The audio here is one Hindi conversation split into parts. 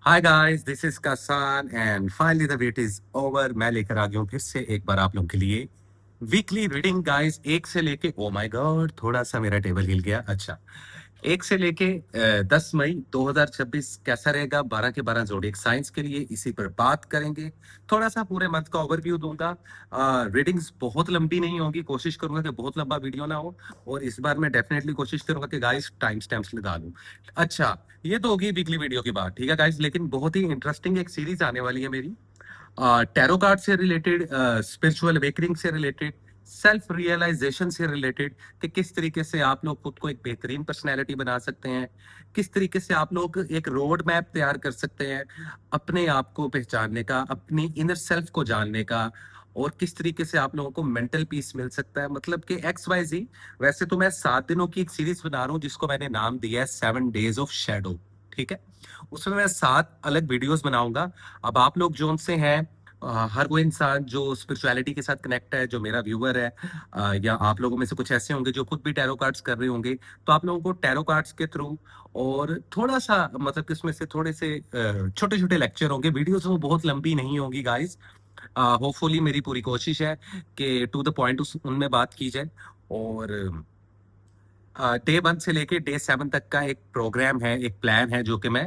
हाय गाइस, दिस इज कसान and finally the wait is over. मैं लेकर आ गया हूँ फिर से एक बार आप लोगों के लिए वीकली रीडिंग गाइस। एक से लेके ओ माय गॉड, थोड़ा सा मेरा टेबल हिल गया। अच्छा, एक से लेके 10 मई 2026 कैसा रहेगा 12 के 12 जोडिक साइंस के लिए, इसी पर बात करेंगे। थोड़ा सा पूरे मंथ का ओवरव्यू दूंगा। रीडिंग्स बहुत लंबी नहीं होगी, कोशिश करूंगा कि बहुत लंबा वीडियो ना हो। और इस बार मैं डेफिनेटली कोशिश करूंगा कि गाइस टाइम स्टैम्प्स लगा लूं। अच्छा, ये तो होगी वीकली वीडियो की बात, ठीक है गाइस। लेकिन बहुत ही इंटरेस्टिंग एक सीरीज आने वाली है मेरी, टैरो कार्ड से रिलेटेड, स्पिरिचुअल अवेकनिंग से रिलेटेड, सेल्फ रियलाइजेशन से रिलेटेड, कि किस तरीके से आप लोग खुद को एक बेहतरीन पर्सनैलिटी बना सकते हैं, किस तरीके से आप लोग एक रोड मैप तैयार कर सकते हैं अपने आप को पहचानने का, अपनी इनर सेल्फ को जानने का, और किस तरीके से आप लोगों को मेंटल पीस मिल सकता है। मतलब कि एक्स वाई जी। वैसे तो मैं 7 दिनों की एक सीरीज बना रहा हूँ जिसको मैंने नाम दिया है 7 डेज ऑफ शेडो, ठीक है। उसमें मैं 7 अलग वीडियोस बनाऊंगा। अब आप लोग जो उनसे हैं, हर वो इंसान जो स्पिरिचुअलिटी के साथ कनेक्ट है, जो मेरा व्यूअर है, या आप लोगों में से कुछ ऐसे होंगे जो खुद भी टैरो कार्ड्स कर रहे होंगे, तो आप लोगों को टैरो कार्ड्स के थ्रू और थोड़ा सा मतलब कि उसमें से थोड़े से छोटे छोटे लेक्चर होंगे। वीडियोस वो बहुत लंबी नहीं होंगी गाइस। होपफुली मेरी पूरी कोशिश है कि टू द पॉइंट उनमें बात की जाए। और डे 1 से लेके डे 7 तक का एक प्रोग्राम है, एक प्लान है जो कि मैं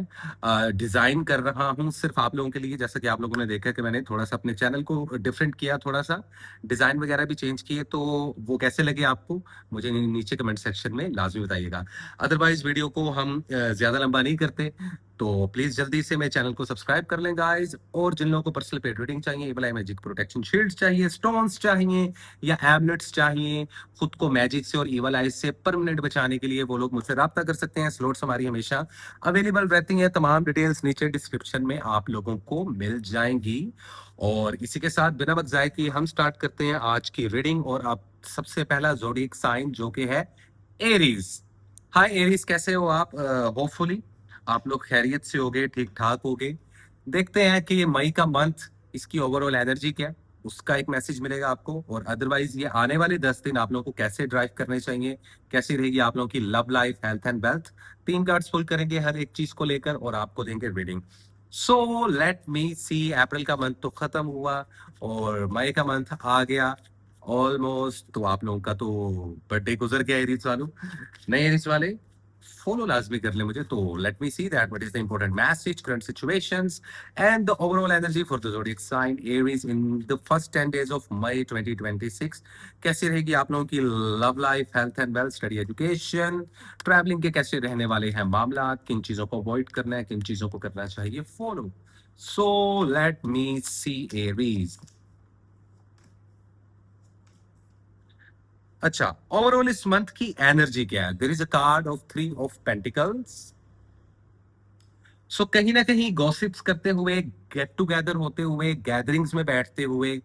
डिजाइन कर रहा हूँ सिर्फ आप लोगों के लिए। जैसा कि आप लोगों ने देखा कि मैंने थोड़ा सा अपने चैनल को डिफरेंट किया, थोड़ा सा डिजाइन वगैरह भी चेंज किए, तो वो कैसे लगे आपको मुझे नीचे कमेंट सेक्शन में लाजमी बताइएगा। अदरवाइज वीडियो को हम ज्यादा लंबा नहीं करते, तो प्लीज जल्दी से मेरे चैनल को सब्सक्राइब कर लें गाइस। और जिन लोगों को पर्सनल पेड रीडिंग चाहिए, एबल आई मैजिक प्रोटेक्शन शील्ड्स चाहिए, स्टोन्स चाहिए या एमलेट्स चाहिए, खुद को मैजिक से और इवल आइज से परमानेंट बचाने के लिए, वो लोग मुझसे राब्ता कर सकते हैं। स्लॉट्स हमारी हमेशा अवेलेबल रहती हैं। तमाम डिटेल्स नीचे डिस्क्रिप्शन में आप लोगों को मिल जाएंगी। और इसी के साथ बिना वक्त जाए कि हम स्टार्ट करते हैं आज की रीडिंग। और आप सबसे पहला जोडिक साइन जो कि है एरीज। हाय एरीज, कैसे हो आप? होपफुली आप लोग खैरियत से होगे, ठीक ठाक होगे। देखते हैं कि ये मई का मंथ, इसकी ओवरऑल एनर्जी क्या है, उसका एक मैसेज मिलेगा आपको। और अदरवाइज ये आने वाले 10 दिन आप लोगों को कैसे ड्राइव करने चाहिए, कैसी रहेगी आप लोगों की love life, health and wealth. 3 cards pull करेंगे हर एक चीज को लेकर और आपको देंगे रीडिंग। सो लेट मी सी। अप्रैल का मंथ तो खत्म हुआ और मई का मंथ आ गया ऑलमोस्ट। तो आप लोगों का तो बर्थडे गुजर गया एरीज वालों। नए एरीज वाले फॉलो लाजमी कर ले मुझे। तो let me see that what is the important message, current situations and the overall energy for the zodiac sign Aries in the first 10 days of May 2026। कैसी रहेगी आप लोगों की love life, health and wealth, study, education, travelling के कैसे रहने वाले हैं मामला, किन चीजों को अवॉइड करना है, किन चीजों को करना चाहिए follow. So let me see Aries. अच्छा, ओवरऑल इस मंथ की एनर्जी क्या है? There is a card of 3 of pentacles. सो कहीं ना कहीं गॉसिप्स करते हुए, गेट टुगेदर होते हुए, गैदरिंग्स में बैठते हुए,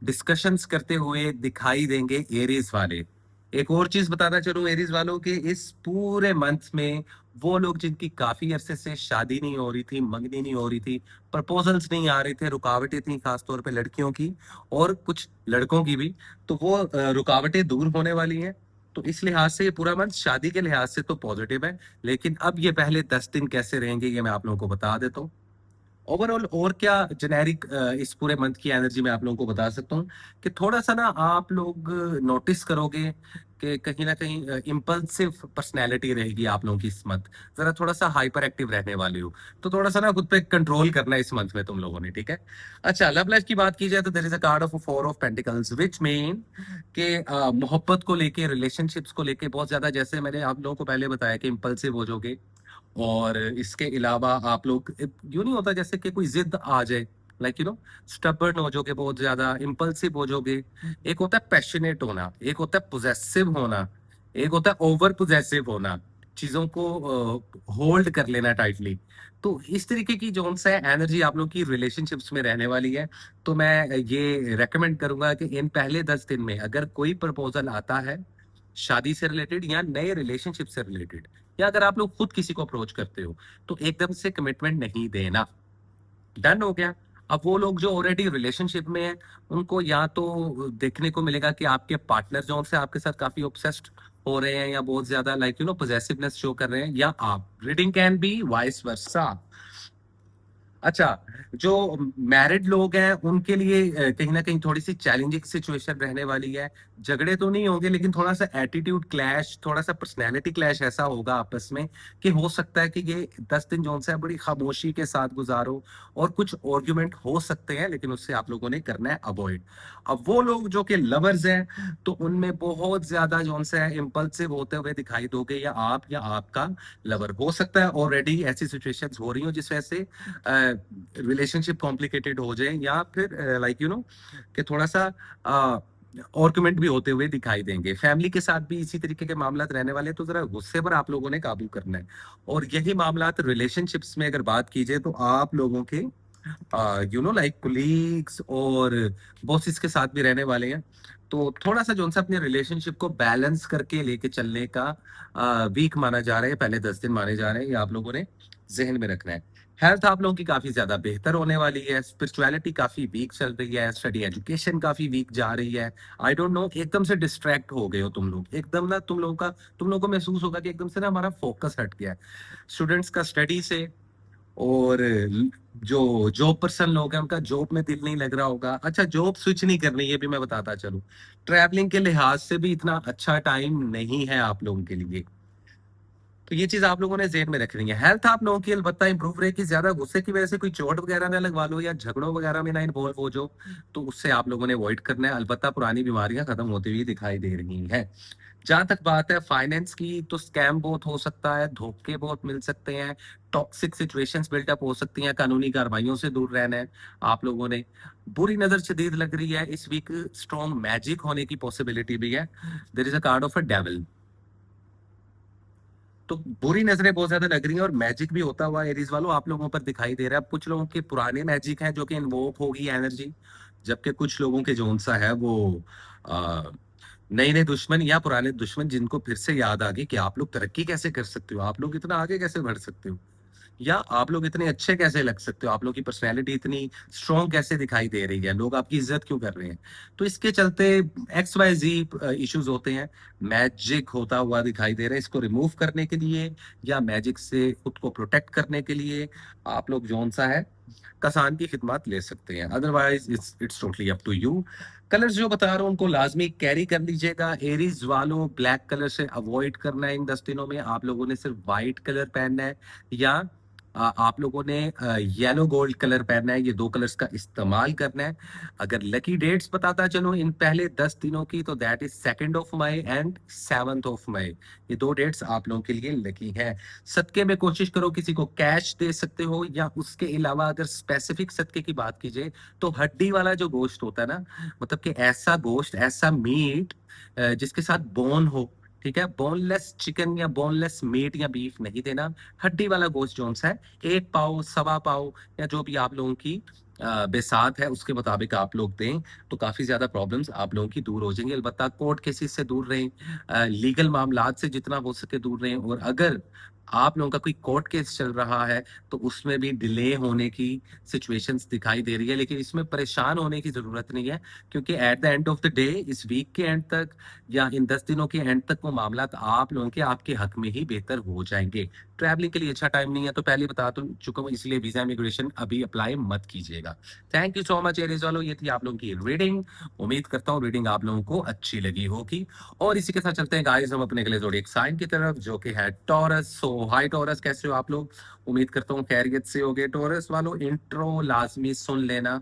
डिस्कशंस करते हुए दिखाई देंगे एरीज वाले। एक और चीज बताना चलूं एरीज वालों के, इस पूरे मंथ में वो लोग जिनकी काफी अरसे से शादी नहीं हो रही थी, मंगनी नहीं हो रही थी, प्रपोजल्स नहीं आ रहे थे, रुकावटें थी खासतौर पे लड़कियों की और कुछ लड़कों की भी, तो वो रुकावटें दूर होने वाली हैं। तो इस लिहाज से ये पूरा मंथ शादी के लिहाज से तो पॉजिटिव है। लेकिन अब ये पहले 10 दिन कैसे रहेंगे ये मैं आप लोगों को बता देता हूँ। ओवरऑल और क्या जेनेरिक इस पूरे मंथ की एनर्जी में आप लोगों को बता सकता हूँ कि थोड़ा सा ना आप लोग नोटिस करोगे कि कहीं ना कहीं इम्पल्सिव पर्सनैलिटी रहेगी आप लोगों की इस मंथ। जरा थोड़ा सा हाइपर एक्टिव रहने वाली हो, तो थोड़ा सा ना खुद पे कंट्रोल करना है इस मंथ में तुम लोगों ने, ठीक है। अच्छा, लव लाइफ की बात की जाए तो there is a card of 4 of pentacles which mean कि मोहब्बत को लेके, रिलेशनशिप्स को लेके बहुत ज्यादा, जैसे मैंने आप लोगों को पहले बताया कि इम्पल्सिव हो जाओगे। और इसके अलावा आप लोग यूं नहीं होता जैसे कि कोई जिद आ जाए, लाइक स्टबर्न हो जाओगे, बहुत ज्यादा इम्पल्सिव हो जाओगे। एक होता है पैशनेट होना, एक होता है पोजेसिव होना, एक होता है ओवर पोजेसिव होना, चीजों को होल्ड कर लेना टाइटली। तो इस तरीके की जो सा एनर्जी आप लोग की रिलेशनशिप्स में रहने वाली है। तो मैं ये रेकमेंड करूंगा कि इन पहले 10 दिन में अगर कोई प्रपोजल आता है शादी से रिलेटेड या नए रिलेशनशिप से रिलेटेड, या अगर आप लोग खुद किसी को अप्रोच करते हो, तो एकदम से कमिटमेंट नहीं देना। डन हो गया। अब वो लोग जो ऑलरेडी रिलेशनशिप में है, उनको या तो देखने को मिलेगा कि आपके पार्टनर जो उनसे आपके साथ काफी ऑब्सेस्ड हो रहे हैं या बहुत ज्यादा पोजेसिवनेस शो कर रहे हैं, या आप, reading can be vice versa. अच्छा, जो मैरिड लोग हैं उनके लिए कहीं न कहीं थोड़ी-सी चैलेंजिंग सिचुएशन रहने वाली है। झगड़े तो नहीं होंगे लेकिन थोड़ा-सा एटीट्यूड क्लैश, थोड़ा-सा पर्सनैलिटी क्लैश ऐसा होगा आपस में कि हो सकता है कि ये 10 दिन जो-सा है बड़ी खामोशी के साथ गुज़ारो और कुछ आर्गुमेंट हो सकते हैं लेकिन उससे आप लोगों ने करना है अवॉइड। अब वो लोग जो कि लवर्स हैं, तो उनमें बहुत ज़्यादा जो-सा है इम्पल्सिव होते हुए दिखाई दोगे या आपका लवर। हो सकता है ऑलरेडी ऐसी सिचुएशंस हो रही हो जिस वजह से रिलेशनशिप कॉम्प्लिकेटेड हो जाए या फिर लाइक यू नो कि थोड़ा सा आर्गुमेंट भी होते हुए दिखाई देंगे। फैमिली के साथ भी इसी तरीके के मामलात रहने वाले हैं, तो जरा गुस्से पर आप लोगों ने काबू करना है। और यही मामलात रिलेशनशिप्स में अगर बात की जाए तो आप लोगों के लाइक कुलीग्स और बॉसेस के साथ भी रहने वाले हैं। तो थोड़ा सा जो सा अपने रिलेशनशिप को बैलेंस करके लेके चलने का वीक माना जा रहा है, पहले 10 दिन माने जा रहे हैं, ये आप लोगों ने ज़हन में रखना है। हेल्थ आप लोगों की काफ़ी ज़्यादा बेहतर होने वाली है, स्पिरिचुअलिटी काफ़ी वीक चल रही है, स्टडी एजुकेशन काफ़ी वीक जा रही है। आई डोंट नो एकदम से डिस्ट्रैक्ट हो गए हो तुम लोग। एकदम ना तुम लोगों को महसूस होगा कि एकदम से ना हमारा फोकस हट गया है। स्टूडेंट्स का स्टडी से और जो जॉब पर्सन लोग हैं उनका जॉब में दिल नहीं लग रहा होगा। अच्छा, जॉब स्विच नहीं करनी ये भी मैं बताता चलूँ। ट्रैवलिंग के लिहाज से भी इतना अच्छा टाइम नहीं है आप लोगों के लिए। तो ये चीज़ आप लोगों ने ज़हन में रखनी है। हेल्थ आप लोगों की अलबत्ता इम्प्रूव रहेगी, ज़्यादा गुस्से की वजह से कोई चोट वगैरह ना लगवा लो या झगड़ों वगैरह में ना इन्वॉल्व हो जाओ, तो उससे आप लोगों ने अवॉइड करना है। अलबत्ता पुरानी बीमारियाँ खत्म होती हुई दिखाई दे रही हैं। जहाँ तक बात है फाइनेंस की, तो स्कैम बहुत हो सकता है, धोखे बहुत मिल सकते हैं, टॉक्सिक सिचुएशंस बिल्डअप हो सकती हैं, कानूनी कार्रवाइयों से दूर रहना है आप लोगों ने। बुरी नज़र शदीद लग रही है, इस वीक स्ट्रॉन्ग मैजिक होने की पॉसिबिलिटी भी है। There is a card of a devil. तो बुरी नज़रें बहुत ज़्यादा लग रही हैं और मैजिक भी होता हुआ एरीज़ वालों आप लोगों पर दिखाई दे रहा है। अब कुछ लोगों के पुराने मैजिक हैं जो कि इन्वोक होगी एनर्जी, जबकि कुछ लोगों के जोन-सा है वो अ, नए-नए दुश्मन या पुराने दुश्मन जिनको फिर से याद आ गई कि आप लोग तरक्की कैसे कर सकते हो? आप लोग इतना आगे कैसे बढ़ सकते हो? या आप लोग इतने अच्छे कैसे लग सकते हो? आप लोग की पर्सनैलिटी इतनी स्ट्रॉन्ग कैसे दिखाई दे रही है? लोग आपकी इज़्ज़त क्यों कर रहे हैं? तो इसके चलते एक्स वाई ज़ी इश्यूज़ होते हैं। मैजिक होता हुआ दिखाई दे रहा है। इसको रिमूव करने के लिए या मैजिक से खुद को प्रोटेक्ट करने के लिए आप लोग जौन-सा है कसान की खिदमत ले सकते हैं। Otherwise it's it's totally up to you. Colours जो बता रहा हूँ उनको लाज़मी कैरी कर लीजिएगा। एरीज़ वालों ब्लैक कलर से अवॉइड करना है इन 10 दिनों में। आप लोगों ने सिर्फ़ व्हाइट कलर पहनना है या आप लोगों ने येलो गोल्ड कलर पहनना है। ये 2 कलर्स का इस्तेमाल करना है। अगर लकी डेट्स बताता चलूँ इन पहले 10 दिनों की, तो that is 2nd of May and 7th of May. ये 2 डेट्स आप लोगों के लिए लकी हैं। सदक़े में कोशिश करो किसी को कैश दे सकते हो या उसके अलावा अगर स्पेसिफिक सदक़े की बात की जाए, तो हड्डी वाला जो गोश्त होता है ना, मतलब कि ऐसा गोश्त, ऐसा मीट जिसके साथ बोन हो, ठीक है? बोनलेस चिकन या बोनलेस मीट या बीफ नहीं देना। हड्डी वाला गोश्त जौन-सा है 1 पाव, सवा पाव या जो भी आप लोगों की बिसात है उसके मुताबिक आप लोग दें, तो काफ़ी ज़्यादा प्रॉब्लम्स आप लोगों की दूर हो जाएँगी। अलबत्ता कोर्ट केसेज़ से दूर रहें, लीगल मामलात से जितना हो सके दूर रहें और अगर आप लोगों का कोई कोर्ट केस चल रहा है, तो उसमें भी डिले होने की सिचुएशंस दिखाई दे रही है, लेकिन इसमें परेशान होने की ज़रूरत नहीं है, क्योंकि at the end of the day इस वीक के एंड तक या इन 10 दिनों के एंड तक वो मामलात आप लोगों के आपके हक में ही बेहतर हो जाएँगे। ट्रैवलिंग के लिए अच्छा टाइम नहीं है, तो पहले बता तो चुका हूँ, इसलिए वीज़ा इमिग्रेशन अभी अप्लाई मत कीजिएगा। Thank you so much Aries वालों, ये थी आप लोगों की रीडिंग। उम्मीद करता हूँ रीडिंग आप लोगों को अच्छी लगी होगी और इसी के साथ चलते हैं गाइस हम अपने अगले ज़ोडिएक साइन की तरफ, जो कि है टॉरस। सो हाय टॉरस, कैसे हो आप लोग? उम्मीद करता हूँ खैरियत से होगे। टॉरस वालों इंट्रो लाज़मी सुन लेना,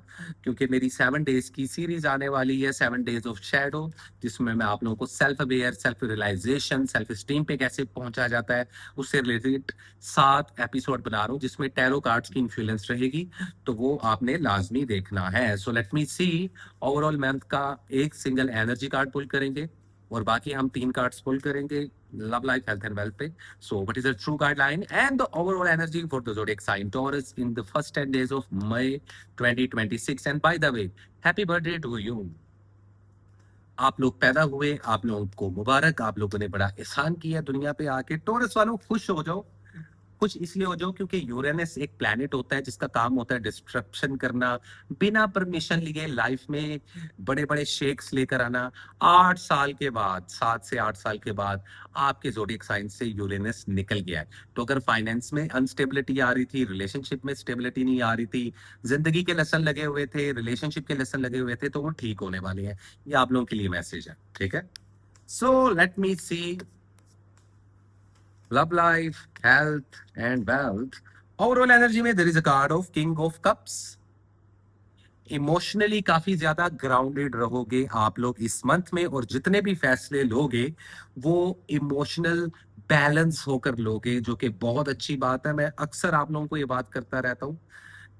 क्योंकि मेरी 7 डेज़ की सीरीज़ आने वाली है, 7 डेज़ ऑफ शैडो, जिसमें मैं आप लोगों को self aware, self realization, self esteem पे कैसे पहुँचा जाता है, उससे रिलेटेड 7 एपिसोड बना रहा हूँ, जिसमें टैरो कार्ड्स की इन्फ्लुएंस रहेगी, तो वो आपने लाज़मी देखना है। So let me see, overall month का एक सिंगल एनर्जी कार्ड पुल करेंगे और बाकी हम 3 कार्ड्स पुल करेंगे love, life, health and wealth पे। So what is the true guideline and the overall energy for the zodiac sign Taurus in the first 10 days of May 2026? And by the way, happy birthday to you. आप लोग पैदा हुए, आप लोगों को मुबारक, आप लोगों ने बड़ा एहसान किया दुनिया पे आके। टॉरस वालों खुश हो जाओ, कुछ इसलिए हो जाओ क्योंकि यूरेनस एक प्लैनेट होता है जिसका काम होता है डिस्ट्रप्शन करना, बिना परमिशन लिए लाइफ में बड़े बड़े शेक्स लेकर आना। 8 साल के बाद, 7 से 8 साल के बाद आपके जोडिक साइन से यूरेनस निकल गया है। तो अगर फाइनेंस में अनस्टेबिलिटी आ रही थी, रिलेशनशिप में स्टेबिलिटी नहीं आ रही थी, जिंदगी के लेसन लगे हुए थे, रिलेशनशिप के लेसन लगे हुए थे, तो वो ठीक होने वाले हैं। ये आप लोगों के लिए मैसेज है, ठीक है। So let me see love life, health, and wealth. Overall energy में there is a card of king of cups. Emotionally काफी ज्यादा ग्राउंडेड रहोगे आप लोग इस मंथ में, और जितने भी फैसले लोगे वो इमोशनल बैलेंस होकर लोगे, जो कि बहुत अच्छी बात है। मैं अक्सर आप लोगों को ये बात करता रहता हूँ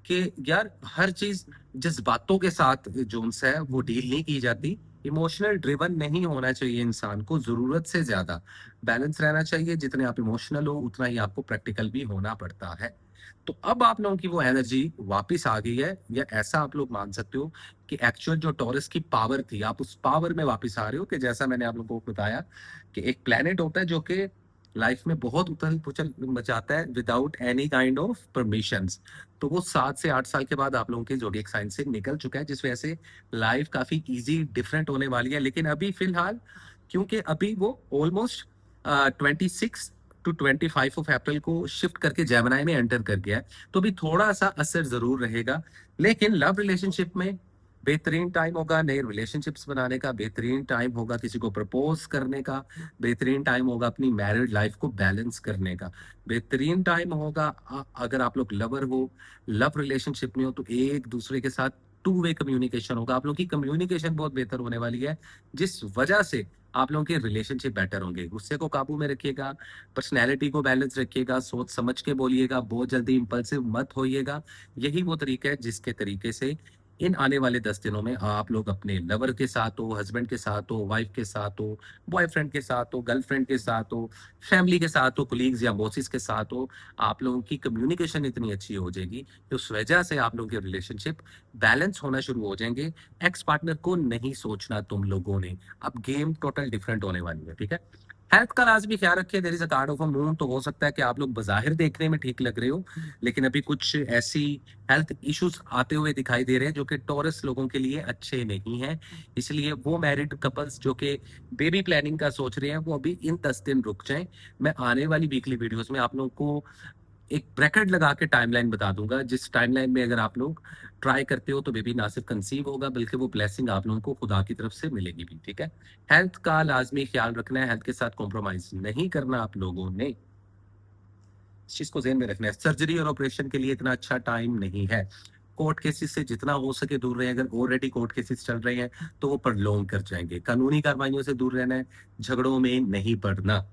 कि यार हर चीज जज्बातों के साथ जोन्स है वो डील नहीं की जाती। इमोशनल ड्रिवन नहीं होना चाहिए इंसान को, जरूरत से ज्यादा बैलेंस रहना चाहिए। जितने आप इमोशनल हो उतना ही आपको प्रैक्टिकल भी होना पड़ता है। तो अब आप लोगों की वो एनर्जी वापस आ गई है, या ऐसा आप लोग मान सकते हो कि एक्चुअल जो टॉरस की पावर थी, आप उस पावर में वापस आ रहे हो। कि जैसा मैंने आप लोगों को बताया कि एक प्लेनेट होता है जो कि लाइफ में बहुत उथल पुथल मचाता है without any kind of permissions. तो वो 7 से 8 साल के बाद आप लोगों के जोडिएक साइन से निकल चुका है, जिस वजह से लाइफ काफी इजी डिफरेंट होने वाली है। लेकिन अभी फिलहाल, क्योंकि अभी वो ऑलमोस्ट 26 to 25 ऑफ अप्रैल को शिफ्ट करके जेमिनी में एंटर कर गया है, तो भी थोड़ा सा असर जरूर रहेगा। लेकिन लव रिलेशनशिप में बेहतरीन टाइम होगा, नए रिलेशनशिप्स बनाने का बेहतरीन टाइम होगा, किसी को प्रपोज करने का बेहतरीन टाइम होगा, अपनी मैरिड लाइफ को बैलेंस करने का बेहतरीन टाइम होगा। अगर आप लोग लवर हो, लव रिलेशनशिप में हो, तो एक दूसरे के साथ टू वे कम्युनिकेशन होगा। आप लोगों की कम्युनिकेशन बहुत बेहतर होने वाली है, जिस वजह से आप लोगों के रिलेशनशिप बेटर होंगे। गुस्से को काबू में रखिएगा, पर्सनैलिटी को बैलेंस रखिएगा, सोच समझ के बोलिएगा, बहुत जल्दी इंपल्सिव मत होइएगा। यही वो तरीका है जिसके तरीके से इन आने वाले 10 दिनों में आप लोग अपने लवर के साथ हो, हस्बैंड के साथ हो, वाइफ के साथ हो, बॉयफ्रेंड के साथ हो, गर्लफ्रेंड के साथ हो, फैमिली के साथ हो, कुलीग्स या बॉसेस के साथ हो, आप लोगों की कम्युनिकेशन इतनी अच्छी हो जाएगी कि उस वजह से आप लोगों के रिलेशनशिप बैलेंस होना शुरू हो जाएंगे। एक्स पार्टनर को नहीं सोचना तुम लोगों ने, अब गेम टोटल डिफरेंट होने वाली है, ठीक है। हेल्थ का लाजमी ख्याल रखिए। There is a card of a moon. तो हो सकता है कि आप लोग बज़ाहिर देखने में ठीक लग रहे हो, लेकिन अभी कुछ ऐसी हेल्थ इश्यूज आते हुए दिखाई दे रहे हैं जो कि टॉरस लोगों के लिए अच्छे नहीं हैं। इसलिए वो मैरिड कपल्स जो कि बेबी प्लानिंग का सोच रहे हैं, वो अभी इन 10 दिन रुक जाएं। मैं आने वाली वीकली वीडियोस में आप लोगों को एक ब्रैकेट लगा के टाइमलाइन बता दूंगा, जिस टाइमलाइन में अगर आप लोग ट्राई करते हो तो बेबी ना सिर्फ कंसीव होगा, बल्कि वो ब्लेसिंग आप लोगों को खुदा की तरफ से मिलेगी भी, ठीक है। हेल्थ का लाजमी ख्याल रखना है, हेल्थ के साथ कॉम्प्रोमाइज नहीं करना आप लोगों ने, इस चीज को ध्यान में रखना है। सर्जरी और ऑपरेशन के लिए इतना अच्छा टाइम नहीं है। कोर्ट केसेस से जितना हो सके दूर रहे। अगर ऑलरेडी कोर्ट केसेस चल रहे हैं तो वो प्रलोंग कर जाएंगे। कानूनी कार्रवाइयों से दूर रहना है, झगड़ों में नहीं पड़ना।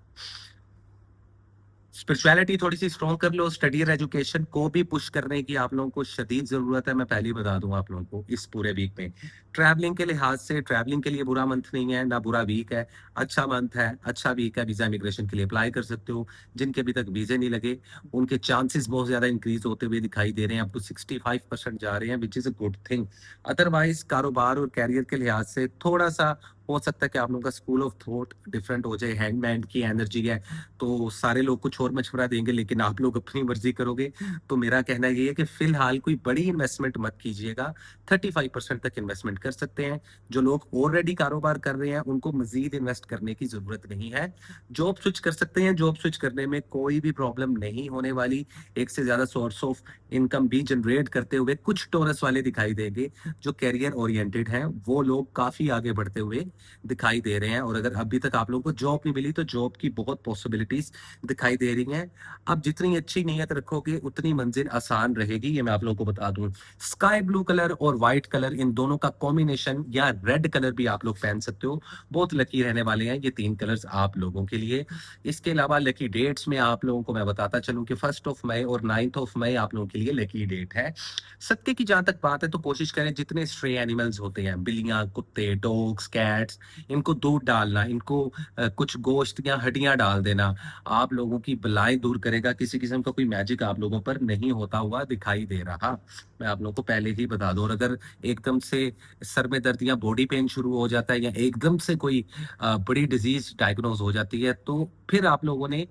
स्पिरिचुअलिटी थोड़ी सी स्ट्रॉन्ग कर लो। स्टडी और एजुकेशन को भी पुश करने की आप लोगों को शदीद जरूरत है। मैं पहले ही बता दूं आप लोगों को इस पूरे वीक में। ट्रैवलिंग के लिहाज से, ट्रैवलिंग के लिए बुरा मंथ नहीं है, ना बुरा वीक है, अच्छा मंथ है, अच्छा वीक है। वीजा इमिग्रेशन के लिए अप्लाई कर सकते हो। जिनके अभी तक वीजे नहीं लगे उनके चांसेस बहुत ज्यादा इंक्रीज होते हुए दिखाई दे रहे हैं, अप टू 65% जा रहे हैं, which is a good thing. Otherwise कारोबार और कैरियर के लिहाज से थोड़ा सा हो सकता है कि आप लोगों का स्कूल ऑफ थॉट डिफरेंट हो जाए। हैंडमैन की एनर्जी है तो सारे लोग कुछ और मशवरा देंगे, लेकिन आप लोग अपनी मर्जी करोगे। तो मेरा कहना ये है कि फिलहाल कोई बड़ी इन्वेस्टमेंट मत कीजिएगा। 35% तक इन्वेस्टमेंट कर सकते हैं। जो लोग ऑलरेडी कारोबार कर रहे हैं उनको मजीद इन्वेस्ट करने की जरूरत नहीं है। जॉब स्विच कर सकते हैं, जॉब स्विच करने में कोई भी प्रॉब्लम नहीं होने वाली। एक से ज्यादा सोर्स ऑफ इनकम भी जनरेट करते हुए कुछ टोरस वाले दिखाई देंगे। जो कैरियर ओरिएंटेड हैं वो लोग काफी आगे बढ़ते हुए दिखाई दे रहे हैं। और अगर अभी तक आप लोगों को जॉब नहीं मिली तो जॉब की बहुत पॉसिबिलिटीज दिखाई दे रही हैं। आप जितनी अच्छी नीयत रखोगे उतनी मंजिल आसान रहेगी, ये मैं आप लोगों को बता दूं। स्काई ब्लू कलर और व्हाइट कलर, इन दोनों का कॉम्बिनेशन, या रेड कलर भी आप लोग पहन सकते हो। बहुत लकी रहने वाले हैं ये 3 कलर्स आप लोगों के लिए। इसके अलावा लकी डेट्स में आप लोगों को मैं बताता चलूं कि 1 मई और 9 मई आप लोगों के लिए लकी डेट है। सत्य की जहां तक बात है तो कोशिश करें जितने स्ट्रे एनिमल्स होते हैं, बिल्लियां, कुत्ते, डॉग्स, कैट्स, फैट्स, इनको दूध डालना, इनको कुछ गोश्त या हड्डियां डाल देना आप लोगों की बलाएं दूर करेगा। किसी किस्म का कोई मैजिक आप लोगों पर नहीं होता हुआ दिखाई दे रहा, मैं आप लोगों को पहले ही बता दूं। और अगर एकदम से सर में दर्द या बॉडी पेन शुरू हो जाता है या एकदम से कोई बड़ी डिजीज डायग्नोज हो जाती है, तो फिर आप लोगों ने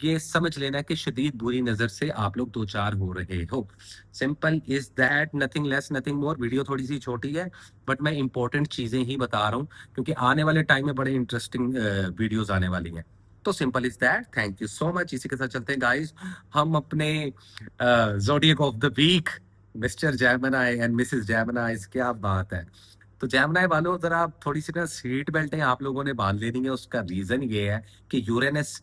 ये समझ लेना है कि शदीद बुरी नजर से आप लोग दो चार हो रहे हो। Simple is that, nothing less nothing more. Video थोड़ी सी छोटी है बट मैं इंपॉर्टेंट चीजें ही बता रहा हूँ, क्योंकि आने वाले टाइम में बड़े इंटरेस्टिंग वीडियोस आने वाली हैं। तो simple is that, thank you so much. इसी के साथ चलते हैं गाइस हम अपने zodiac of the week, mister Gemini and missus Gemini. क्या बात है। तो जैमनाई वालों, जरा आप थोड़ी सी ना सीट बेल्ट आप लोगों ने बांध लेनी है। उसका रीजन ये है कि यूरेनस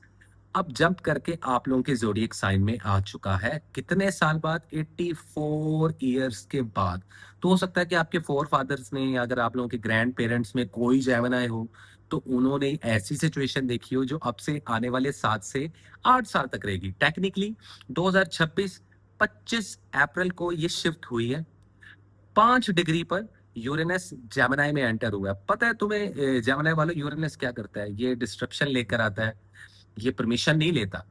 अब जंप करके आप लोगों के जोडियक साइन में आ चुका है। कितने साल बाद? 84 ईयर्स के बाद। तो हो सकता है कि आपके फोर फादर्स ने, या अगर आप लोगों के ग्रैंड पेरेंट्स में कोई जैमनाई हो, तो उन्होंने ऐसी सिचुएशन देखी हो जो अब से आने वाले 7 से 8 साल तक रहेगी। टेक्निकली 2026 25 अप्रैल को ये शिफ्ट हुई है। 5 डिग्री पर यूरेनस जेमिनी में एंटर हुआ है। पता है तुम्हें जेमिनी वालों, यूरेनस क्या करता है? ये डिस्ट्रक्शन लेकर आता है, ये परमिशन नहीं लेता,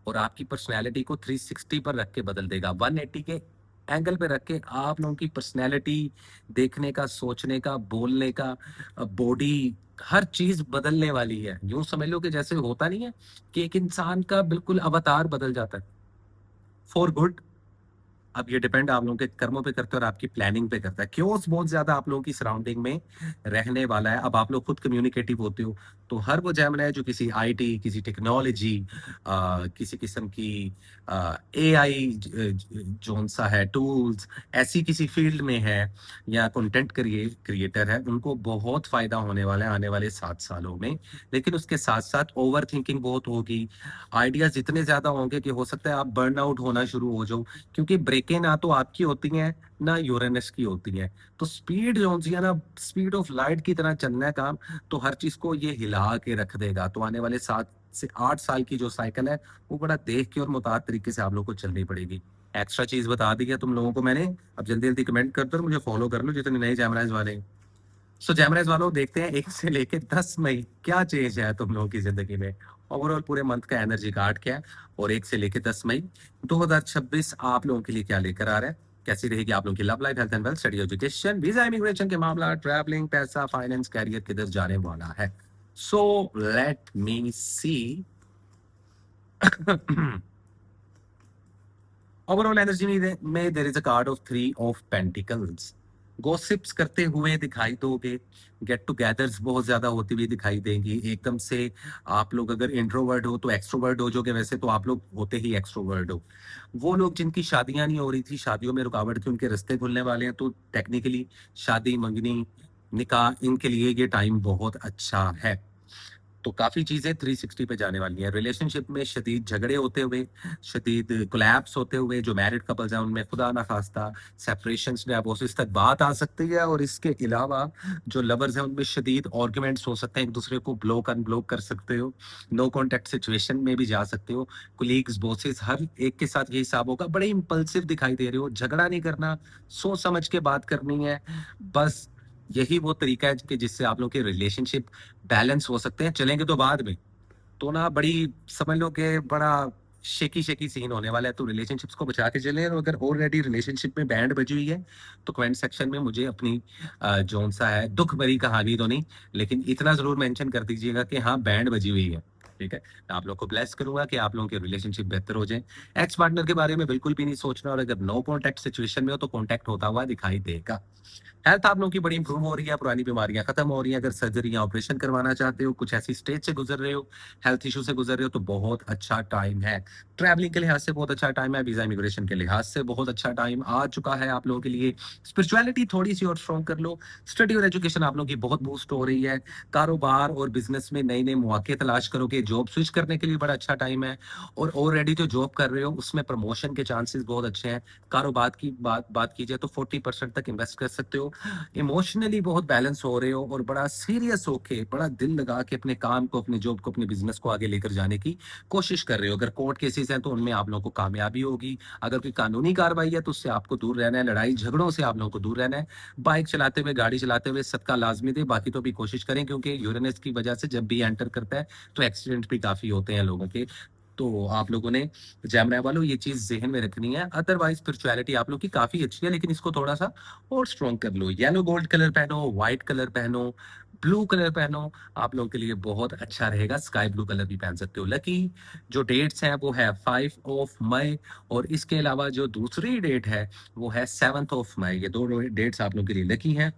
और आपकी पर्सनैलिटी को 360 पर रख के बदल देगा। 180 के एंगल पे रख के आप लोगों की पर्सनैलिटी, देखने का, सोचने का, बोलने का, बॉडी, हर चीज बदलने वाली है। यूं समझ लो कि जैसे होता नहीं है कि एक इंसान का बिल्कुल अवतार बदल जाता है फॉर गुड। अब ये डिपेंड आप लोगों के कर्मों पे करता है और आपकी प्लानिंग पे करता है। क्योंस बहुत ज्यादा आप लोगों की सराउंडिंग में रहने वाला है। अब आप लोग खुद कम्युनिकेटिव होते हो, तो हर वो जैमन है जो किसी आईटी, किसी टेक्नोलॉजी, किसी किस्म की एआई जोन सा है, टूल्स, ऐसी किसी फील्ड में है, या कंटेंट क्रिएटर है, उनको बहुत फायदा होने वाला है आने वाले 7 सालों में। लेकिन उसके साथ साथ ओवर थिंकिंग बहुत होगी, आइडियाज इतने ज्यादा होंगे कि हो सकता है आप बर्न आउट होना शुरू हो जाओ, क्योंकि ब्रेकें ना तो आपकी होती हैं ना यूरेनस की होती हैं। तो स्पीड जो होती है ना, स्पीड ऑफ लाइट की तरह चलना है काम, तो हर चीज को ये हिला के रख देगा। तो आने वाले 7 से 8 साल की जो साइकिल है, वो बड़ा देख के और मुताबिक तरीके से आप लोग को चलनी पड़ेगी। एक्स्ट्रा चीज बता दी है तुम लोगों को मैंने। अब जल्दी जल्दी कमेंट कर दो और मुझे फॉलो कर लो जितने नए जैमराइज वाले। सो जैमराइज वालों, देखते हैं 1 से लेके 10 मई क्या चेंज है तुम लोगों की जिंदगी में। ओवरऑल पूरे मंथ का एनर्जी कार्ड क्या है, और 1 से लेके 10 मई 2026 आप लोगों के लिए क्या लेकर आ रहा है, कैसी रहेगी आप लोगों की love life, health and wealth, study, education, visa, immigration के मामला, ट्रैवलिंग, पैसा, फाइनेंस, कैरियर किधर जाने वाला है। So let me see. Overall energy में there is a card of 3 of pentacles. Gossips करते हुए दिखाई दोगे, गेट टुगेदर्स बहुत ज्यादा होती हुई दिखाई देंगी। एकदम से आप लोग अगर इंट्रोवर्ट हो तो एक्सट्रोवर्ट हो जाओगे, वैसे तो आप लोग होते ही एक्सट्रोवर्ट हो। वो लोग जिनकी शादियां नहीं हो रही थी, शादियों में रुकावट थी, उनके रास्ते खुलने वाले हैं। तो टेक्निकली शादी, मंगनी, निकाह, इनके लिए ये टाइम बहुत अच्छा है। तो काफ़ी चीज़ें 360 पे जाने वाली हैं। रिलेशनशिप में शदीद झगड़े होते हुए, शदीद कोलैप्स होते हुए, जो मैरिड कपल्स हैं उनमें खुदा ना खास्ता सेपरेशंस, डिवोर्सेस तक बात आ सकती है। और इसके अलावा जो लवर्स हैं उनमें शदीद आर्गुमेंट्स हो सकते हैं, एक दूसरे को ब्लॉक अनब्लॉक कर सकते हो, नो कॉन्टैक्ट सिचुएशन में भी जा सकते हो। कोलीग्स, बॉसेस, हर एक के साथ यही हिसाब होगा। बड़े इंपल्सिव दिखाई दे रहे हो, झगड़ा नहीं करना, सोच समझ के बात करनी है। बस यही वो तरीका है कि जिससे आप लोग के रिलेशनशिप बैलेंस हो सकते हैं। चलेंगे तो बाद में तो ना बड़ी, समझ लो कि बड़ा शेकी शेकी सीन होने वाला है। तो रिलेशनशिप्स को बचा के चलें। और अगर ऑलरेडी रिलेशनशिप में बैंड बजी हुई है, तो कमेंट सेक्शन में मुझे अपनी जोन सा है दुख भरी कहानी तो नहीं, लेकिन इतना जरूर मेंशन कर दीजिएगा कि हाँ बैंड बजी हुई है। ठीक है, मैं आप लोग को ब्लेस करूंगा कि आप लोगों के रिलेशनशिप बेहतर हो जाए। एक्स पार्टनर के बारे में बिल्कुल भी नहीं सोचना, और अगर नो कॉन्टैक्ट सिचुएशन में हो तो कॉन्टैक्ट होता हुआ दिखाई देगा। हेल्थ आप लोगों की बड़ी इंप्रूव हो रही है, पुरानी बीमारियां खत्म हो रही हैं। अगर सर्जरी या ऑपरेशन करवाना चाहते हो, कुछ ऐसी स्टेज से गुजर रहे हो, हेल्थ इशू से गुजर रहे हो, तो बहुत अच्छा टाइम है। ट्रैवलिंग के लिहाज से बहुत अच्छा टाइम है। वीजा, इमिग्रेशन के लिहाज से बहुत अच्छा टाइम आ चुका है आप लोगों के लिए। स्पिरिचुअलिटी थोड़ी सी और स्ट्रॉन्ग कर लो। स्टडी और एजुकेशन आप लोगों की बहुत बूस्ट हो रही है। कारोबार और बिजनेस में नए नए मौके तलाश करोगे, जॉब स्विच करने के लिए बड़ा अच्छा टाइम है, और ऑलरेडी जो जॉब कर रहे हो उसमें प्रमोशन के चांसेस बहुत अच्छे हैं। कारोबार की बात बात कीजिए तो 40% तक इन्वेस्ट कर सकते हो। इमोशनली बहुत बैलेंस हो रहे हो और बड़ा सीरियस होके, बड़ा दिल लगा के अपने काम को, अपने जॉब को, अपने बिजनेस को आगे लेकर जाने की कोशिश कर रहे हो। अगर कोर्ट केसेस हैं तो उनमें आप लोगों को कामयाबी होगी। अगर कोई कानूनी कार्रवाई है तो उससे आपको दूर रहना है, लड़ाई झगड़ों से आप लोगों को दूर रहना है। बाइक चलाते हुए, गाड़ी चलाते हुए सबका लाजमी दे, बाकी तो भी कोशिश करें, क्योंकि यूरेनस की वजह से जब भी एंटर करता है तो एक्सीडेंट भी काफी होते हैं लोगों के। तो आप लोगों ने, जैमरा वालों, ये चीज जहन में रखनी है। अदरवाइज स्पिरिचुअलिटी आप लोग की काफी अच्छी है, लेकिन इसको थोड़ा सा और स्ट्रॉन्ग कर लो। येलो गोल्ड कलर पहनो, व्हाइट कलर पहनो, ब्लू कलर पहनो, आप लोगों के लिए बहुत अच्छा रहेगा। स्काई ब्लू कलर भी पहन सकते हो। लकी जो डेट्स हैं वो है 5 मई, और इसके अलावा जो दूसरी डेट है वो है 7 मई। ये दो डेट्स आप लोगों के लिए लकी हैं।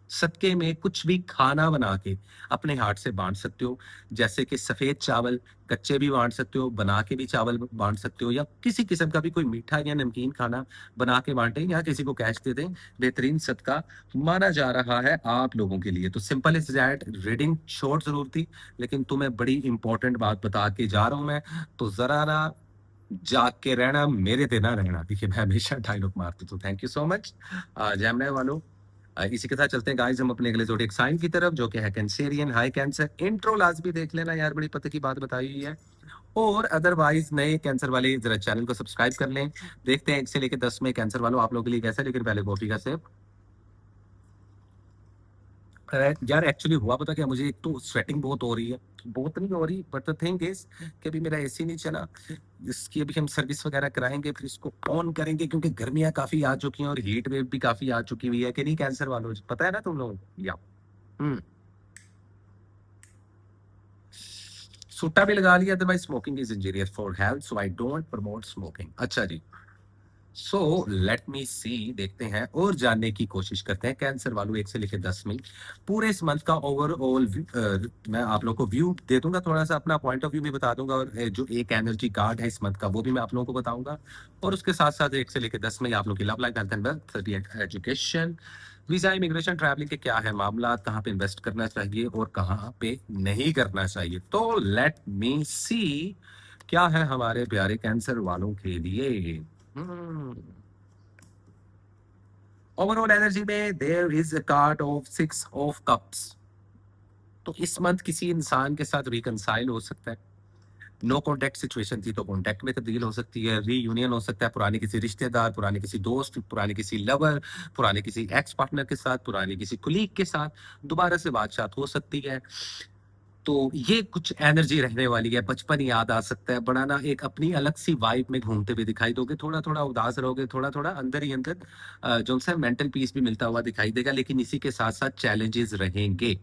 सदके में कुछ भी खाना बना के अपने हाथ से बांट सकते हो, जैसे कि सफेद चावल कच्चे भी बांट सकते हो, बना के भी चावल बांट सकते हो, या किसी किस्म का भी कोई मीठा या नमकीन खाना बना के बांटें या किसी को कैश दे दें। बेहतरीन सदका माना जा रहा है आप लोगों के लिए। तो simple is that. Reading short जरूर थी, लेकिन तुम्हें बड़ी इंपॉर्टेंट बात बता के जा रहा हूं मैं, तो जरा ना जाग के रहना, मेरे पे ना रहना। देखिए मैं हमेशा डायलॉग मारता हूँ। थैंक यू सो मच जैमना वालों। इसी के साथ चलते हैं गाइस हम अपने अगले ज़ोडिएक साइन की तरफ, जो कि है Cancerian. High cancer, intro last भी देख लेना यार, बड़ी पते की बात बताई हुई है। और अदरवाइज नए कैंसर वाले जरा चैनल को सब्सक्राइब कर लें। देखते हैं 1 से लेकर 10 में कैंसर वालों आप लोगों के लिए कैसा है, लेकिन पहले कॉफी का सिप। यार एक्चुअली हुआ पता क्या, मुझे एक तो स्वेटिंग बहुत हो रही है, बहुत नहीं हो रही, बट द थिंग इज कि अभी मेरा एसी नहीं चला। इसकी अभी हम सर्विस वगैरह कराएंगे, फिर इसको ऑन करेंगे, क्योंकि गर्मियां काफी आ चुकी हैं और हीट वेव भी काफी आ चुकी हुई है, कि नहीं कैंसर वालों, पता है ना तुम लोग या। हम्म। सुट्टा भी लगा लिया, otherwise smoking is injurious for health, so I don't promote smoking. अच्छा जी। सो लेट मी सी, देखते हैं और जानने की कोशिश करते हैं कैंसर वालों 1 से लेकर 10 में पूरे इस मंथ का ओवरऑल। मैं आप लोगों को व्यू दे दूंगा, थोड़ा सा अपना पॉइंट ऑफ व्यू भी बता दूंगा, और जो एक एनर्जी कार्ड है इस मंथ का वो भी मैं आप लोगों को बताऊंगा। और उसके साथ साथ 1 से लेकर 10 में आप लोग की love life, health and wealth, education, visa, immigration, travelling के क्या है मामला, कहाँ पे इन्वेस्ट करना चाहिए और कहाँ पे नहीं करना चाहिए। तो लेट मी सी क्या है हमारे प्यारे कैंसर वालों के लिए। ओवरऑल एनर्जी में there is a card of 6 of cups. तो इस मंथ किसी इंसान के साथ रिकंसाइल हो सकता है। नो कॉन्टेक्ट सिचुएशन थी तो कॉन्टेक्ट में तब्दील हो सकती है। रीयूनियन हो सकता है पुराने किसी रिश्तेदार, पुराने किसी दोस्त, पुराने किसी लवर, पुराने किसी एक्स पार्टनर के साथ, पुराने किसी कुलीग के साथ दोबारा से बातचीत हो सकती है। तो ये कुछ एनर्जी रहने वाली है। बचपन याद आ सकता है, बड़ा ना एक अपनी अलग सी वाइब में घूमते हुए दिखाई दोगे, थोड़ा थोड़ा उदास रहोगे, थोड़ा थोड़ा अंदर ही अंदर जो सा मेंटल पीस भी मिलता हुआ दिखाई देगा, लेकिन इसी के साथ साथ चैलेंजेस रहेंगे।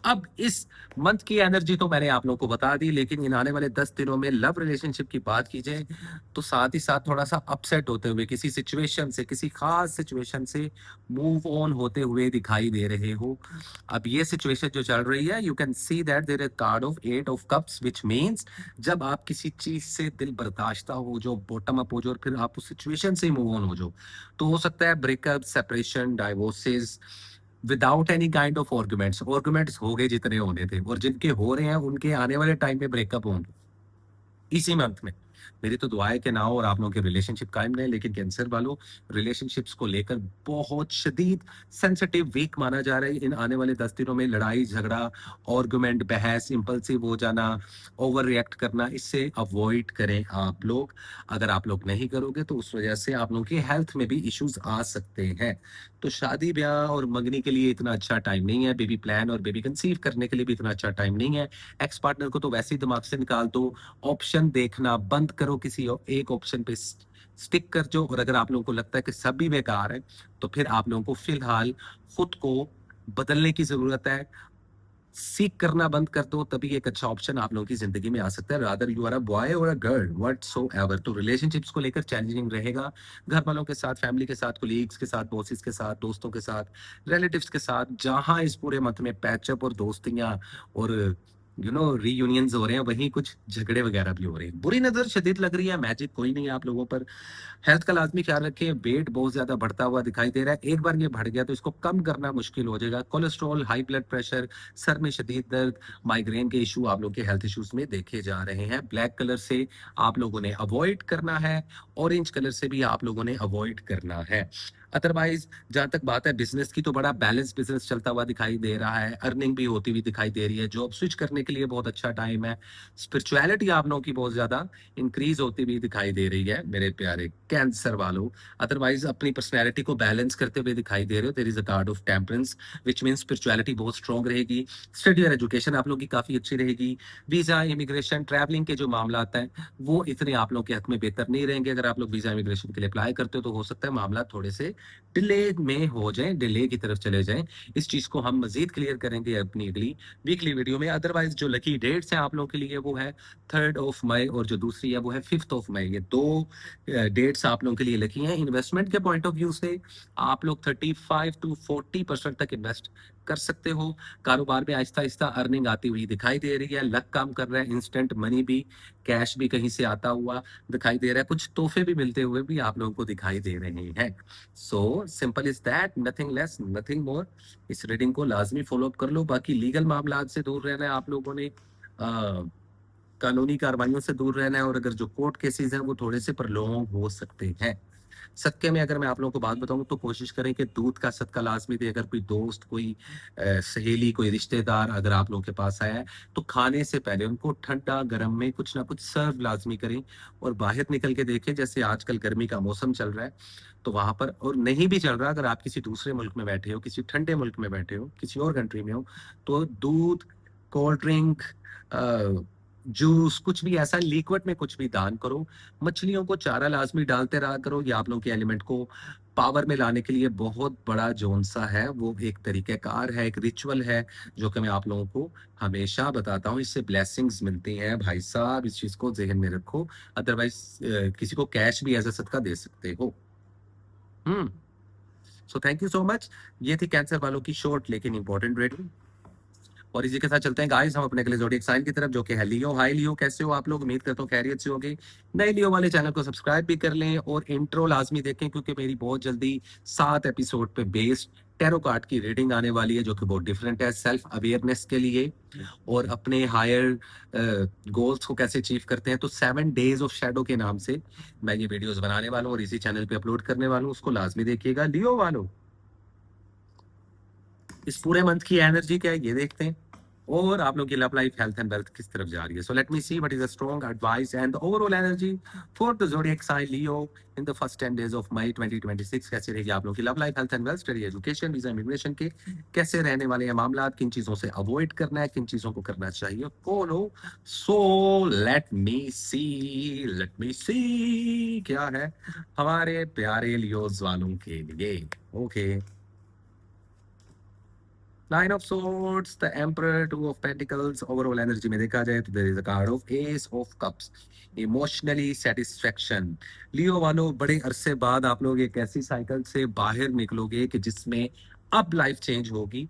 अब इस मंथ की एनर्जी तो मैंने आप लोगों को बता दी, लेकिन इन आने वाले 10 दिनों में लव रिलेशनशिप की बात की जाए तो साथ ही साथ थोड़ा सा अपसेट होते हुए किसी सिचुएशन से, किसी खास सिचुएशन से मूव ऑन होते हुए दिखाई दे रहे हो। अब ये सिचुएशन जो चल रही है, you can see that there is card of 8 of cups, which means जब आप किसी चीज से दिल बर्दाश्ता हो जो, बॉटम अप हो जो, और फिर आप उस सिचुएशन से मूव ऑन हो जो, तो हो सकता है breakup, separation, divorces, without any kind of arguments. Arguments हो गए जितने होने थे, और जिनके हो रहे हैं उनके आने वाले टाइम में ब्रेकअप होंगे इसी मंथ में। मेरी तो दुआ है कि ना हो और आप लोगों के रिलेशनशिप कायम रहे, लेकिन कैंसर वालों रिलेशनशिप्स को लेकर बहुत शदीद सेंसिटिव वीक माना जा रहा है इन आने वाले 10 दिनों में। लड़ाई झगड़ा, आर्गुमेंट, बहस, इंपल्सिव हो जाना, ओवर रिएक्ट करना, इससे अवॉइड करें आप लोग। अगर आप लोग नहीं करोगे तो उस वजह से आप लोगों की हेल्थ में भी इश्यूज आ सकते हैं। तो शादी ब्याह और मंगनी के लिए इतना अच्छा टाइम नहीं है, बेबी प्लान और बेबी कंसीव करने के लिए भी इतना अच्छा टाइम नहीं है। एक्स पार्टनर को तो वैसे ही दिमाग से निकाल दो, ऑप्शन देखना बंद करो, किसी एक ऑप्शन पे स्टिक कर जो। और अगर आप लोगों को लगता है कि सभी बेकार है तो फिर आप लोगों को फिलहाल खुद को बदलने की जरूरत है। सीख करना बंद कर दो, तभी एक अच्छा ऑप्शन आप लोगों की जिंदगी में आ सकता है। Rather you are a boy और अ गर्ल, व्हाटसोएवर। तो रिलेशनशिप्स को लेकर चैलेंजिंग रहेगा, घर वालों के साथ, फैमिली के साथ, कोलीग्स के साथ, बॉसेस के साथ, दोस्तों के साथ, रिलेटिव्स के साथ। जहां इस पूरे मंथ में पैचअप और दोस्तियां और रीयूनियंस हो रहे हैं, वहीं कुछ झगड़े वगैरह भी हो रहे हैं। बुरी नजर शदीद लग रही है, मैजिक कोई नहीं है आप लोगों पर। हेल्थ का लाजमी ख्याल रखें, वेट बहुत ज्यादा बढ़ता हुआ दिखाई दे रहा है, एक बार ये बढ़ गया तो इसको कम करना मुश्किल हो जाएगा। Cholesterol, high blood pressure, sir में शदीद दर्द, माइग्रेन के इशू आप लोग के हेल्थ इश्यूज में देखे जा रहे हैं। ब्लैक कलर से आप लोगों ने अवॉइड करना है, ऑरेंज कलर से भी आप लोगों ने अवॉइड करना है। अदरवाइज जहां तक बात है बिजनेस की, तो बड़ा बैलेंस बिजनेस चलता हुआ दिखाई दे रहा है, अर्निंग भी होती हुई दिखाई दे रही है, जॉब स्विच करने के लिए बहुत अच्छा टाइम है। स्पिरिचुअलिटी आप लोगों की बहुत ज्यादा इंक्रीज होती हुई दिखाई दे रही है मेरे प्यारे कैंसर वालों। अदरवाइज अपनी पर्सनैलिटी को बैलेंस करते हुए दिखाई दे रहे हो। There is a card of temperance which mean spirituality बहुत स्ट्रॉन्ग रहेगी। स्टडी और एजुकेशन आप लोगों की काफी अच्छी रहेगी। वीजा, इमिग्रेशन, ट्रैवलिंग के जो मामला हैं वो इतने आप लोगों के हक में बेहतर नहीं रहेंगे। अगर आप लोग वीजा इमिग्रेशन के लिए अप्लाई करते हो तो हो सकता है मामला थोड़े से डिले में हो जाए, डिले की तरफ चले जाएं। इस चीज को हम मजीद क्लियर करेंगे अपनी अगली वीकली वीडियो में। अदरवाइज जो लकी डेट्स हैं आप लोगों के लिए वो है 3 और जो दूसरी है वो है 5 ये दो डेट्स आप लोगों के लिए लकी हैं। इन्वेस्टमेंट के पॉइंट ऑफ व्यू से आप लोग 35 to 40% तक इन्वेस्ट कर सकते हो। कारोबार में आहिस्ता आहिस्ता अर्निंग आती हुई दिखाई दे रही है, लक काम कर रहा है, इंस्टेंट मनी भी, कैश भी कहीं से आता हुआ दिखाई दे रहा है, कुछ तोहफे भी मिलते हुए भी आप लोगों को दिखाई दे रहे हैं। So simple is that, nothing less nothing more. इस रीडिंग को लाजमी फॉलो अप कर लो। बाकी लीगल मामला से दूर रहना है आप लोगों ने, कानूनी कार्रवाइयों से दूर रहना है, और अगर जो कोर्ट केसेस हैं वो थोड़े से प्रलोभ हो सकते हैं। सदके में अगर मैं आप लोगों को बात बताऊं तो कोशिश करें कि दूध का सदका लाजमी दे। अगर कोई दोस्त, कोई सहेली, कोई रिश्तेदार अगर आप लोगों के पास आया है तो खाने से पहले उनको ठंडा गर्म में कुछ ना कुछ सर्व लाजमी करें। और बाहर निकल के देखें, जैसे आजकल गर्मी का मौसम चल रहा है तो वहां पर, और नहीं भी चल रहा, अगर आप किसी दूसरे मुल्क में बैठे हो, किसी ठंडे मुल्क में बैठे हो, किसी और कंट्री में हो, तो दूध, कोल्ड ड्रिंक, जूस, कुछ भी ऐसा लिक्विड में कुछ भी दान करो। मछलियों को चारा लाजमी डालते रहा करो। ये आप लोगों के एलिमेंट को पावर में लाने के लिए बहुत बड़ा जोन सा है, वो एक तरीकेकार है, एक रिचुअल है जो कि मैं आप लोगों को हमेशा बताता हूँ। इससे ब्लेसिंग्स मिलती हैं भाई साहब, इस चीज को जहन में रखो। अदरवाइज किसी को कैश भी एज अ सदका दे सकते हो। So thank you so much. ये थी कैंसर वालों की शॉर्ट लेकिन इंपॉर्टेंट रेडिंग। और इसी के साथ चलते हैं गाइस हम अपने अगले ज़ोडिएक साइन की तरफ, जो कि है लियो। हाय लियो, कैसे हो आप लोग? उम्मीद करता हूँ खैरियत से होंगे। नए लियो वाले चैनल को सब्सक्राइब भी कर लें और इंट्रो लाजमी देखें, क्योंकि मेरी बहुत जल्दी 7 एपिसोड पे बेस्ड टैरो कार्ड की रीडिंग आने वाली है, जो कि बहुत डिफरेंट है सेल्फ अवेयरनेस के लिए और अपने हायर गोल्स को कैसे अचीव करते हैं। तो 7 डेज ऑफ शेडो के नाम से मैं ये वीडियोस बनाने वाला हूँ और इसी चैनल पे अपलोड करने वाला हूँ, उसको लाजमी देखिएगा। लियो वालों, इस पूरे मंथ की एनर्जी क्या है ये देखते हैं, और आप लोग की love life, health and wealth किस तरफ जा रही है। So let me see what is the strong advice and overall energy for the zodiac sign Leo in the first 10 days of May 2026। कैसे रहेगी आप लोग की love life, health and wealth, study, education, visa, immigration के कैसे रहने वाले हैं मामला, किन चीजों से अवॉइड करना है, किन चीजों को करना चाहिए follow. So let me see क्या है हमारे प्यारे लियोज वालों के लिए। Okay, nine of swords, the emperor, two of pentacles. Overall energy में देखा जाए तो there is a card of ace of cups, emotionally satisfaction. Leo वालों, बड़े अरसे बाद आप लोग एक ऐसी साइकिल से बाहर निकलोगे कि जिसमें अब लाइफ चेंज होगी।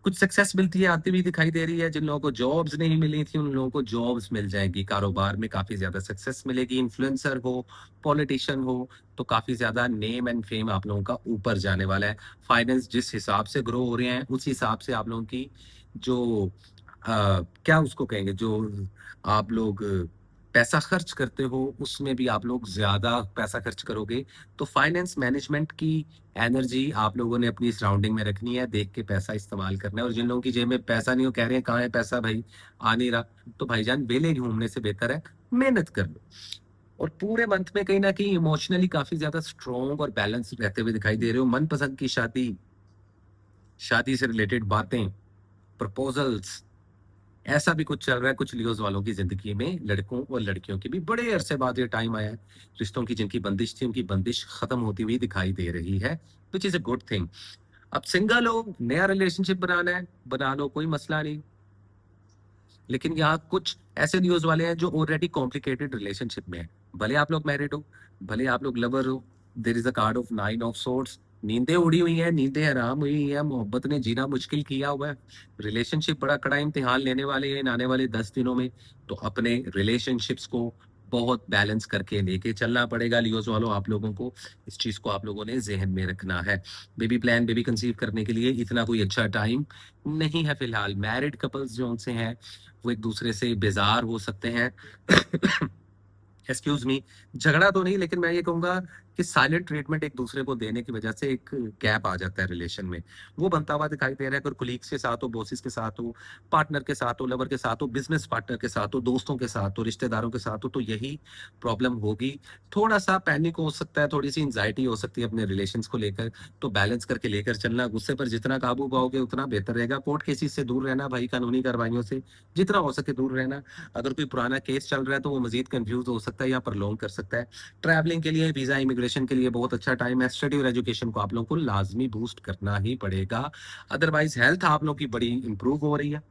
कुछ सक्सेस मिलती है, आती हुई दिखाई दे रही है। जिन लोगों को जॉब्स नहीं मिली थी उन लोगों को जॉब्स मिल जाएगी। कारोबार में काफी ज्यादा सक्सेस मिलेगी। इन्फ्लुएंसर हो, पॉलिटिशियन हो, तो काफी ज्यादा नेम एंड फेम आप लोगों का ऊपर जाने वाला है। फाइनेंस जिस हिसाब से ग्रो हो रहे हैं उस हिसाब से आप लोगों की जो क्या उसको कहेंगे, जो आप लोग पैसा खर्च करते हो उसमें भी आप लोग ज्यादा पैसा खर्च करोगे। तो फाइनेंस मैनेजमेंट की एनर्जी आप लोगों ने अपनी सराउंडिंग में रखनी है, देख के पैसा इस्तेमाल करना है। और जिन लोगों की जेब में पैसा नहीं हो, कह रहे हैं कहाँ है पैसा भाई, आ नहीं रहा, तो भाईजान वेले घूमने से बेहतर है मेहनत कर लो। और पूरे मंथ में कहीं ना कहीं इमोशनली काफी ज्यादा स्ट्रॉन्ग और बैलेंस रहते हुए दिखाई दे रहे हो। मनपसंद की शादी, शादी से रिलेटेड बातें, प्रपोजल्स, ऐसा भी कुछ चल रहा है कुछ लियोज वालों की जिंदगी में। लड़कों और लड़कियों की भी बड़े अरसे बाद ये टाइम आया है। रिश्तों की जिनकी बंदिश थी उनकी बंदिश खत्म होती हुई दिखाई दे रही है, which is a good thing. अब सिंगल हो, नया रिलेशनशिप बनाना है, बना लो, कोई मसला नहीं। लेकिन यहाँ कुछ ऐसे न्यूज वाले हैं जो ऑलरेडी कॉम्प्लिकेटेड रिलेशनशिप में है। भले आप लोग मैरिड हो, भले आप लोग लवर हो, there is a card of 9 of swords, नींदें उड़ी हुई हैं, नींदें हराम हुई हैं, मोहब्बत ने जीना मुश्किल किया हुआ है। रिलेशनशिप बड़ा कड़ा इम्तिहान लेने वाले हैं इन आने वाले 10 दिनों में, तो अपने रिलेशनशिप्स को बहुत बैलेंस करके लेके चलना पड़ेगा लियोज़ वालों आप लोगों को। इस चीज़ को आप लोगों ने ज़हन में रखना है। बेबी प्लान, बेबी कंसीव करने के लिए इतना कोई अच्छा टाइम नहीं है फिलहाल। मैरिड कपल्स जो उनसे हैं, वो एक-दूसरे से बेज़ार हो सकते हैं। एक्सक्यूज़ मी, झगड़ा तो नहीं, लेकिन मैं ये कहूँगा कि साइलेंट ट्रीटमेंट एक दूसरे को देने की वजह से एक गैप आ जाता है रिलेशन में। वो बनता हुआ दिखाई दे रहा है, अगर कोलीग्स के साथ हो, बॉसेस के साथ हो, पार्टनर के साथ हो, लवर के साथ हो, बिज़नेस पार्टनर के साथ हो, दोस्तों के साथ हो, रिश्तेदारों के साथ हो, तो यही प्रॉब्लम होगी। थोड़ा-सा पैनिक हो सकता है, थोड़ी-सी एंग्ज़ायटी हो सकती है अपने रिलेशंस को लेकर, तो बैलेंस करके लेकर चलना, गुस्से पर जितना काबू पाओगे उतना बेहतर रहेगा। कोर्ट केसेस से दूर रहना भाई, कानूनी कार्रवाइयों से जितना हो सके दूर रहना। अगर कोई पुराना केस चल रहा है तो वो मज़ीद कन्फ्यूज़ हो सकता है या प्रॉन्ग कर सकता है। ट्रैवलिंग के लिए, वीज़ा, इमिग्रेशन के लिए बहुत अच्छा टाइम है। स्टडी और एजुकेशन को आप लोगों को लाज़मी बूस्ट करना ही पड़ेगा। अदरवाइज़ हेल्थ आप लोगों की बड़ी इम्प्रूव हो रही है।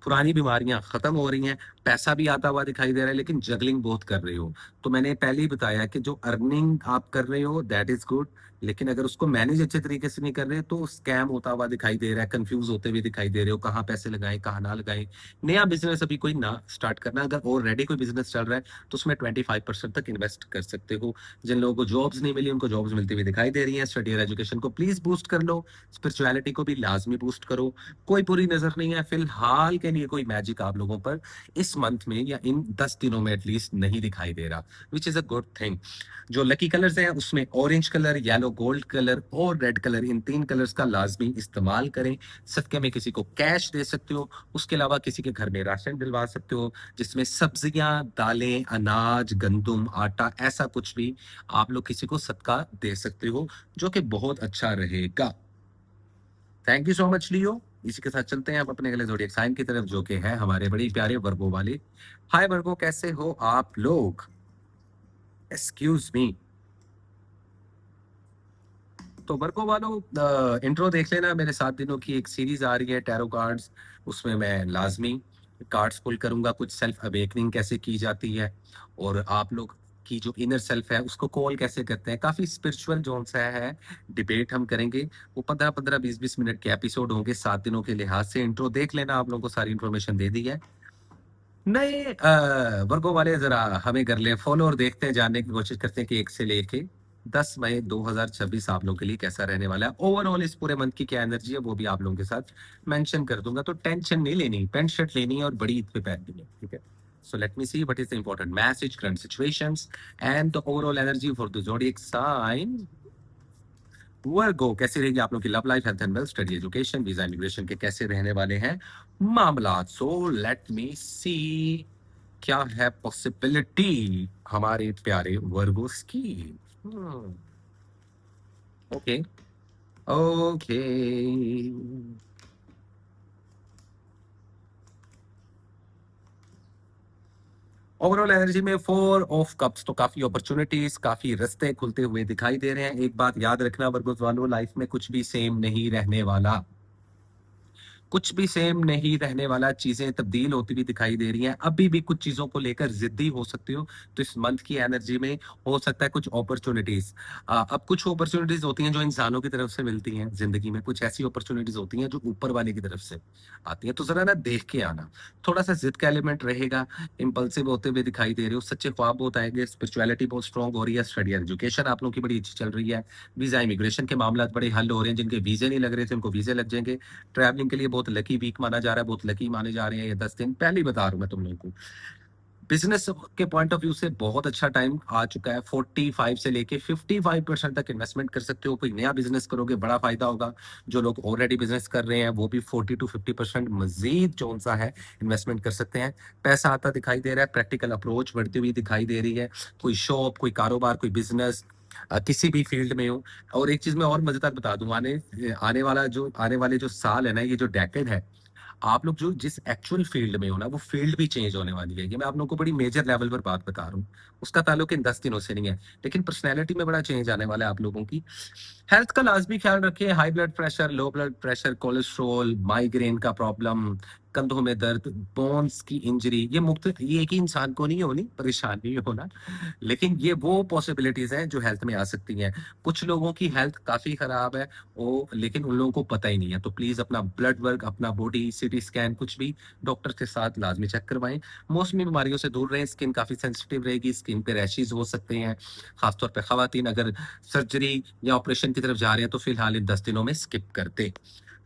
पुरानी बीमारियाँ खत्म हो रही हैं, पैसा भी आता हुआ दिखाई दे रहा है, लेकिन जगलिंग बहुत कर रहे हो। तो मैंने पहले ही बताया कि जो अर्निंग आप कर रहे हो दैट इज़ गुड, लेकिन अगर उसको मैनेज अच्छे तरीके से नहीं कर रहे तो स्कैम होता हुआ दिखाई दे रहा है, कन्फ्यूज़ होते हुए दिखाई दे रहे हो, कहाँ पैसे लगाएँ, कहाँ ना लगाएँ। नया बिज़नेस अभी कोई ना स्टार्ट करना, अगर ऑलरेडी कोई बिज़नेस चल रहा है तो उसमें 25% तक इन्वेस्ट कर सकते हो। जिन लोगों को जॉब्स नहीं मिली, उनको जॉब्स मिलती हुई दिखाई दे रही हैं। स्टडी और एजुकेशन को प्लीज़ बूस्ट कर लो, स्पिरिचुअलिटी को भी लाज़मी बूस्ट करो। कोई बुरी नज़र नहीं है, फिलहाल के लिए कोई मैजिक आप लोगों पर इस मंथ में या इन 10 दिनों में एटलीस्ट नहीं दिखाई दे रहा, which is a good thing. जो लकी कलर्स हैं उसमें orange colour, yellow gold colour और रेड कलर, इन 3 कलर्स का लाज़मी इस्तेमाल करें। सदके में किसी को कैश दे सकते हो, उसके अलावा किसी के घर में राशन डलवा सकते हो, जिसमें सब्जियाँ, दालें, अनाज, गंदुम, आटा, ऐसा कुछ भी आप लोग किसी को सदका दे सकते हो, जो कि बहुत अच्छा रहेगा। थैंक यू सो मच लियो। इसी के साथ चलते हैं अब अपने अगले ज़ोडिएक साइन की तरफ, जो कि है हमारे बड़े प्यारे वर्गों वाले। हाय वर्गो, कैसे हो आप लोग? Excuse me. तो वर्गों वालों, इंट्रो देख लेना, मेरे 7 दिनों की एक सीरीज़ आ रही है टैरो कार्ड्स, उसमें मैं लाज़मी कार्ड्स पुल करूँगा, कुछ सेल्फ अवेकनिंग कैसे की जाती है और आप लोग की जो इनर सेल्फ है उसको कॉल कैसे करते हैं। काफ़ी स्पिरिचुअल जोन-सा है, डिबेट हम करेंगे। वो 15-15, 20-20 मिनट के एपिसोड होंगे 7 दिनों के लिहाज से। इंट्रो देख लेना, आप लोगों को सारी इन्फॉर्मेशन दे दी है। नए वर्गों वाले ज़रा हमें कर लें फॉलो और देखते हैं, जानने की कोशिश करते हैं कि 1 से लेके 10 मई 2026 आप लोगों के लिए कैसा रहने वाला है। ओवरऑल इस पूरे मंथ की क्या एनर्जी है वो भी आप लोगों के साथ मेंशन कर दूँगा, तो टेंशन नहीं लेनी, पैंट शर्ट लेनी है और बड़ी ईद पे पहननी है, ठीक है? So let me see what is the important message, current situations and the overall energy for the zodiac sign Virgo. कैसी रहेगी आप लोग की love life, health and wealth, study, education, visa, immigration के कैसे रहने वाले हैं मामलात। सो लेट मी सी क्या है पॉसिबिलिटी हमारे प्यारे वर्गोस की। Okay, okay. ओवरऑल एनर्जी में 4 ऑफ कप्स, तो काफी अपॉर्चुनिटीज, काफी रास्ते खुलते हुए दिखाई दे रहे हैं। एक बात याद रखना वर्गोस वालों, लाइफ में कुछ भी सेम नहीं रहने वाला। कुछ भी सेम नहीं रहने वाला, चीज़ें तब्दील होती हुई दिखाई दे रही हैं। अभी भी कुछ चीज़ों को लेकर ज़िद्दी हो सकते हो, तो इस मंथ की एनर्जी में हो सकता है कुछ अपॉर्च्युनिटीज़। अब कुछ अपॉर्च्युनिटीज़ होती हैं जो इंसानों की तरफ से मिलती हैं ज़िंदगी में, कुछ ऐसी अपॉर्च्युनिटीज़ होती हैं जो ऊपर वाले की तरफ से आती हैं। तो ज़रा ना देख के आना, थोड़ा-सा ज़िद का एलिमेंट रहेगा, इम्पल्सिव होते हुए दिखाई दे रहे हो, सच्चे ख्वाब बहुत आएँगे, स्पिरिचुअलिटी बहुत स्ट्रॉन्ग हो रही है, स्टडी एजुकेशन आप लोगों की बड़ी अच्छी चल रही है, वीज़ा, इमिग्रेशन के मामलात बड़े हल हो रहे हैं, जिनके वीज़े नहीं लग रहे थे, उनको वीज़े लग जाएँगे। ट्रैवलिंग के लिए बहुत लकी वीक माना जा रहा है, बहुत लकी माने जा रहे हैं ये 10 दिन, पहले ही बता रहा हूँ मैं तुम लोगों को। बिज़नेस के पॉइंट ऑफ व्यू से बहुत अच्छा टाइम आ चुका है, 45 से लेके 55% तक इन्वेस्टमेंट कर सकते हो, कोई नया बिज़नेस करोगे बड़ा फ़ायदा होगा। जो लोग ऑलरेडी बिज़नेस कर रहे हैं, वो भी 40 टू 50% मज़ीद जोन-सा है, इन्वेस्टमेंट कर सकते हैं। पैसा आता दिखाई दे रहा है, प्रैक्टिकल अप्रोच बढ़ती हुई दिखाई दे रही है, कोई शॉप, कोई कारोबार, कोई बिज़नेस, किसी भी फ़ील्ड में हो। और एक चीज़ मैं और मज़ेदार बता दूँ, आने वाले जो साल है ना, ये जो डेकेड है, आप लोग जो जिस एक्चुअल फ़ील्ड में हो ना, वो फ़ील्ड भी चेंज होने वाली है। ये मैं आप लोगों को बड़ी मेजर लेवल पर बात बता रहा हूँ। उसका ताल्लुक इन 10 दिनों से नहीं है, लेकिन पर्सनैलिटी में बड़ा चेंज आने वाला है आप लोगों की। हेल्थ का लाज़मी ख़्याल रखें, high blood pressure, low blood pressure, cholesterol, migraine का प्रॉब्लम, कंधों में दर्द, बोन्स की इंजरी, ये एक ही इंसान को नहीं होनी, परेशान नहीं होना, लेकिन ये वो पॉसिबिलिटीज़ हैं जो हेल्थ में आ सकती हैं। कुछ लोगों की हेल्थ काफ़ी खराब है, लेकिन उन लोगों को पता ही नहीं है। तो प्लीज़ अपना ब्लड वर्क, अपना बॉडी सीटी स्कैन कुछ भी डॉक्टर के साथ लाज़मी चेक करवाएँ। मौसमी बीमारियों से दूर रहें, स्किन काफ़ी सेंसिटिव रहेगी, स्किन पे रैशेज़ हो सकते हैं, ख़ास तौर पे ख़वातीन अगर सर्जरी या ऑपरेशन की तरफ जा रहे हैं तो फिलहाल इन 10 दिनों में स्किप कर दें।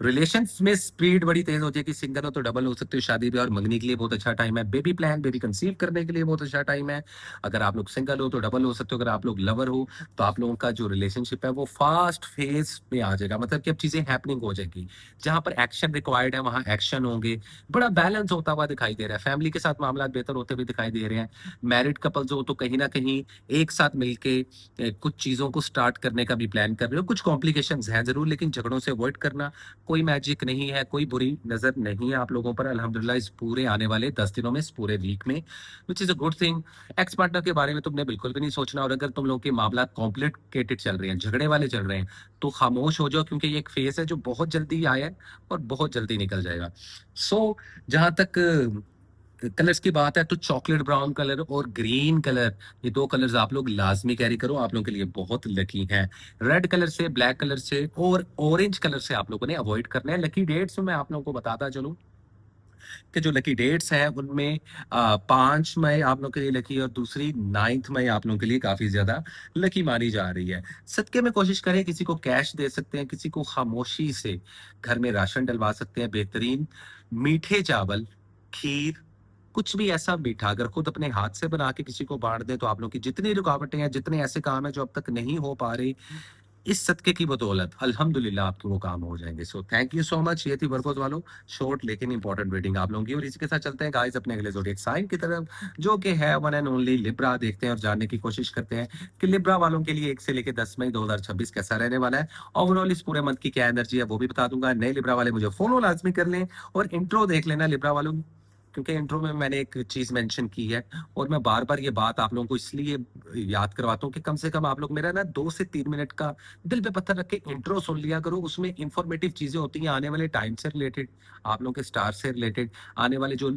रिलेशंस में स्पीड बड़ी तेज़ होती है कि सिंगल हो तो डबल हो सकते हो, शादी ब्याह और मंगनी के लिए बहुत अच्छा टाइम है, बेबी प्लान, बेबी कंसीव करने के लिए बहुत अच्छा टाइम है। अगर आप लोग सिंगल हो तो डबल हो सकते हो, अगर आप लोग लवर हो तो आप लोगों का जो रिलेशनशिप है वो फास्ट फेज़ में आ जाएगा, मतलब कि अब चीज़ें हैपनिंग हो जाएगी। जहाँ पर एक्शन रिक्वायर्ड है वहाँ एक्शन होंगे, बड़ा बैलेंस होता हुआ दिखाई दे रहा है, फैमिली के साथ मामलात बेहतर होते हुए दिखाई दे रहे हैं। मैरिड कपल्स हो तो कहीं न कहीं एक साथ मिलके कुछ चीज़ों को स्टार्ट करने का भी प्लान कर रहे हो। कुछ कॉम्प्लिकेशंस हैं ज़रूर, लेकिन झगड़ों से अवॉइड करना, कोई मैजिक नहीं है, कोई बुरी नज़र नहीं है आप लोगों पर अल्हम्दुलिल्लाह इस पूरे आने वाले 10 दिनों में, इस पूरे वीक में, which is a good thing. Ex partner के बारे में तुमने बिल्कुल भी नहीं सोचना, और अगर तुम लोगों के मामला कॉम्प्लिकेटेड चल रहे हैं, झगड़े वाले चल रहे हैं, तो खामोश हो जाओ, क्योंकि ये एक फेज़ है जो बहुत जल्दी आया है और बहुत जल्दी निकल जाएगा। सो जहाँ तक कलर्स की बात है तो चॉकलेट ब्राउन कलर और ग्रीन कलर, ये 2 कलर्स आप लोग लाज़मी कैरी करो, आप लोगों के लिए बहुत लकी हैं। रेड कलर से, ब्लैक कलर से और ऑरेंज कलर से आप लोगों ने अवॉइड करना है। लकी डेट्स में मैं आप लोगों को बताता चलूँ कि जो लकी डेट्स हैं उनमें 5 मई आप लोगों के लिए लकी, और दूसरी 9th मई आप लोगों के लिए काफ़ी ज़्यादा लकी मानी जा रही है। सदके में कोशिश करें, किसी को कैश दे सकते हैं, किसी को खामोशी से घर में राशन डलवा सकते हैं। बेहतरीन मीठे चावल, खीर, कुछ भी ऐसा मीठा अगर खुद अपने हाथ से बना के किसी को बाँट दें, तो आप लोगों की जितनी रुकावटें हैं, जितने ऐसे काम हैं जो अब तक नहीं हो पा रहे, इस सदके की बदौलत अल्हम्दुलिल्लाह आपके वो काम हो जाएँगे। So thank you so much. ये थी वर्कआउट वालों, शॉर्ट लेकिन इंपॉर्टेंट रीडिंग आप लोगों की, और इसी के साथ चलते हैं गाइस अपने अगले ज़ोडिएक साइन की तरफ, जो कि है वन एंड ओनली लिब्रा। देखते हैं और जानने की कोशिश करते हैं कि लिब्रा वालों के लिए 1 से लेके 10 मई 2026 कैसा रहने वाला है। ओवरऑल इस पूरे मंथ की क्या एनर्जी है वो भी बता दूँगा। नए लिब्रा वाले मुझे फॉलो लाज़मी कर लें और इंट्रो देख लेना लिब्रा वालों, क्योंकि इंट्रो में मैंने एक चीज़ मेंशन की है, और मैं बार-बार ये बात आप लोगों को इसलिए याद करवाता हूँ कि कम से कम आप लोग मेरा ना 2 से 3 मिनट का दिल पे पत्थर रख के इंट्रो सुन लिया करो। उसमें इन्फॉर्मेटिव चीज़ें होती हैं आने वाले टाइम से रिलेटेड, आप लोगों के स्टार से रिलेटेड, आने वाले जो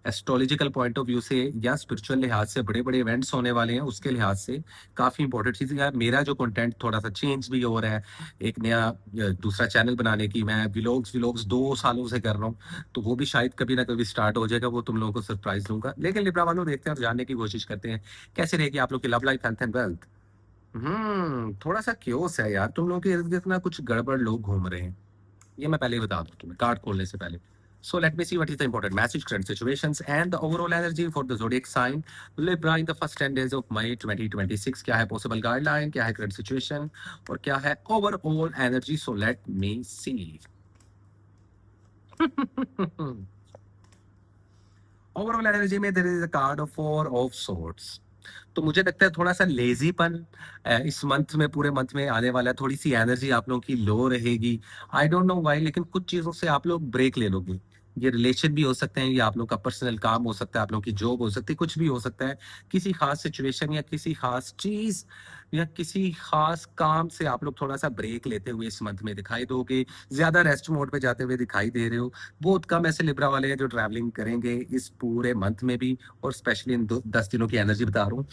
एस्ट्रोलॉजिकल पॉइंट ऑफ व्यू से या स्पिरिचुअल लिहाज से बड़े-बड़े इवेंट्स होने वाले हैं, उसके लिहाज से काफ़ी इंपॉर्टेंट चीज़ें हैं। मेरा जो कंटेंट थोड़ा-सा चेंज भी हो रहा है, एक नया दूसरा चैनल बनाने की मैं व्लॉग्स व्लॉग्स 2 सालों से कर रहा हूँ। तो वो भी शायद कभी ना कभी स्टार्ट हो जाएगा, वो तुम लोगों को सरप्राइज़ दूँगा। लेकिन लिब्रा वालों देखते हैं और जानने की कोशिश करते हैं, कैसे रहेगी आप लोग की love life, health and wealth? थोड़ा-सा क्योस है यार, तुम लोगों के इर्द-गिर्द ना कुछ गड़बड़ लोग घूम रहे हैं। ये मैं पहले ही बता दूँ तुम्हें, कार्ड खोलने से पहले। So let me see what is the important message, current situations and the overall energy for the zodiac sign Libra in the first 10 days of May 2026. क्या है possible guideline, क्या है current situation और क्या है overall energy? So let me see. Overall energy में there is a card of 4 of swords. तो मुझे लगता है थोड़ा-सा लेज़ीपन इस मंथ में, पूरे मंथ में आने वाला है। थोड़ी-सी एनर्जी आप लोगों की लो रहेगी। आई डोंट नो व्हाई, लेकिन कुछ चीज़ों से आप लोग ब्रेक ले लोगे। ये रिलेशन भी हो सकते हैं, ये आप लोग का पर्सनल काम हो सकता है, आप लोगों की जॉब हो सकती है, कुछ भी हो सकता है। किसी खास सिचुएशन या किसी खास चीज़ या किसी खास काम से आप लोग थोड़ा-सा ब्रेक लेते हुए इस मंथ में दिखाई दोगे। ज़्यादा रेस्ट मोड पे जाते हुए दिखाई दे रहे हो। बहुत कम ऐसे लिब्रा वाले हैं जो ट्रैवलिंग करेंगे इस पूरे मंथ में भी, और स्पेशली इन 10 दिनों की एनर्जी बता रहा हूँ।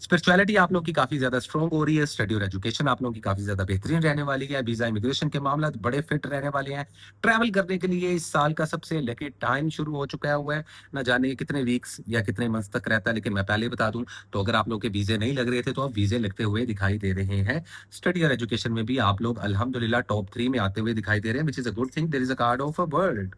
स्पिरिचुअलिटी आप लोग की काफ़ी ज़्यादा स्ट्रॉन्ग हो रही है, स्टडी और एजुकेशन आप लोगों की काफ़ी ज़्यादा बेहतरीन रहने वाली है, वीज़ा इमिग्रेशन के मामला बड़े फिट रहने वाले हैं। ट्रैवल करने के लिए इस साल का सबसे लकी टाइम शुरू हो चुका हुआ है। ना जाने कितने वीक्स या कितने मंथ्स तक रहता है, लेकिन मैं पहले ही बता दूँ, तो अगर आप लोग के वीज़े नहीं लग रहे थे, तो अब वीज़े लगते हुए दिखाई दे रहे हैं। स्टडी और एजुकेशन में भी आप लोग अल्हम्दुलिल्लाह टॉप 3 में आते हुए दिखाई दे रहे हैं, which is a good thing. There is a card of a world.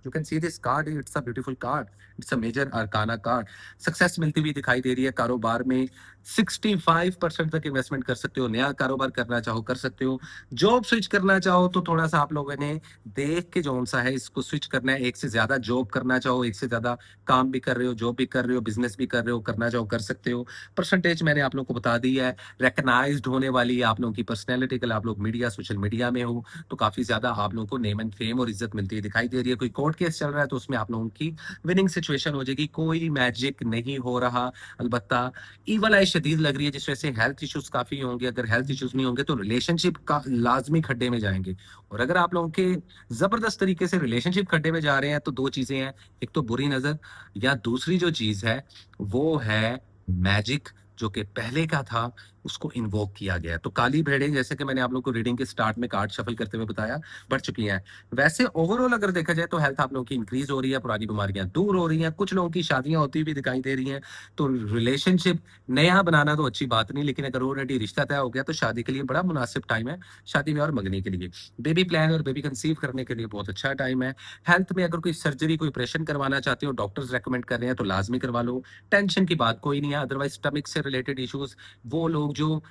You can see this card. It's a beautiful card. It's a major arcana card. Success मिलती हुई दिखाई दे रही है कारोबार में। 65% तक इन्वेस्टमेंट कर सकते हो। नया कारोबार करना चाहो कर सकते हो। जॉब स्विच करना चाहो तो थोड़ा-सा आप लोगों ने देख के जौन-सा है इसको स्विच करना है। एक से ज़्यादा जॉब करना चाहो, एक से ज़्यादा काम भी कर रहे हो, जॉब भी कर रहे हो, बिज़नेस भी कर रहे हो, करना चाहो कर सकते हो। परसेंटेज मैंने आप लोगों को बता दी है। रिकॉग्नाइज़्ड होने वाली है आप लोगों की पर्सनैलिटी। कल आप लोग मीडिया, सोशल मीडिया में हो, तो काफ़ी ज़्यादा आप लोगों को नेम एंड फेम और इज़्ज़त मिलती हुई दिखाई दे रही है। कोई कोर्ट कोर्ट केस चल रहा है तो उसमें आप लोगों की विनिंग सिचुएशन हो जाएगी, कोई मैजिक नहीं हो रहा। अलबत्ता ईवल आई शदीद लग रही है, जिस वजह से हेल्थ इश्यूज काफी होंगे। अगर हेल्थ इश्यूज नहीं होंगे तो रिलेशनशिप का लाजमी खड्डे में जाएंगे। और अगर आप लोगों के जबरदस्त तरीके से रिलेशनशिप खड्डे में जा रहे हैं तो दो चीजें हैं, एक तो बुरी नजर, या दूसरी जो चीज है वो है मैजिक, जो कि पहले का था उसको इन्वोक किया गया। तो काली भेड़ें, जैसे कि मैंने आप लोगों को रीडिंग के स्टार्ट में कार्ड शफल करते हुए बताया, बढ़ चुकी हैं। वैसे ओवरऑल अगर देखा जाए तो हेल्थ आप लोगों की इंक्रीज हो रही है, पुरानी बीमारियां दूर हो रही हैं, कुछ लोगों की शादियां होती हुई दिखाई दे रही हैं। तो रिलेशनशिप नया बनाना तो अच्छी बात नहीं, लेकिन अगर ऑलरेडी रिश्ता तय हो गया तो शादी के लिए बड़ा मुनासिब टाइम है, शादी में और मंगनी के लिए। बेबी प्लान और बेबी कंसीव करने के लिए बहुत अच्छा टाइम है। हेल्थ में अगर कोई सर्जरी, कोई ऑपरेशन करवाना चाहते हो, डॉक्टर्स रेकमेंड कर रहे हैं तो लाजमी करवा लो। टेंशन की बात कोई नहीं है। अदरवाइज स्टमक से रिलेटेड इश्यूज, वो लोग जो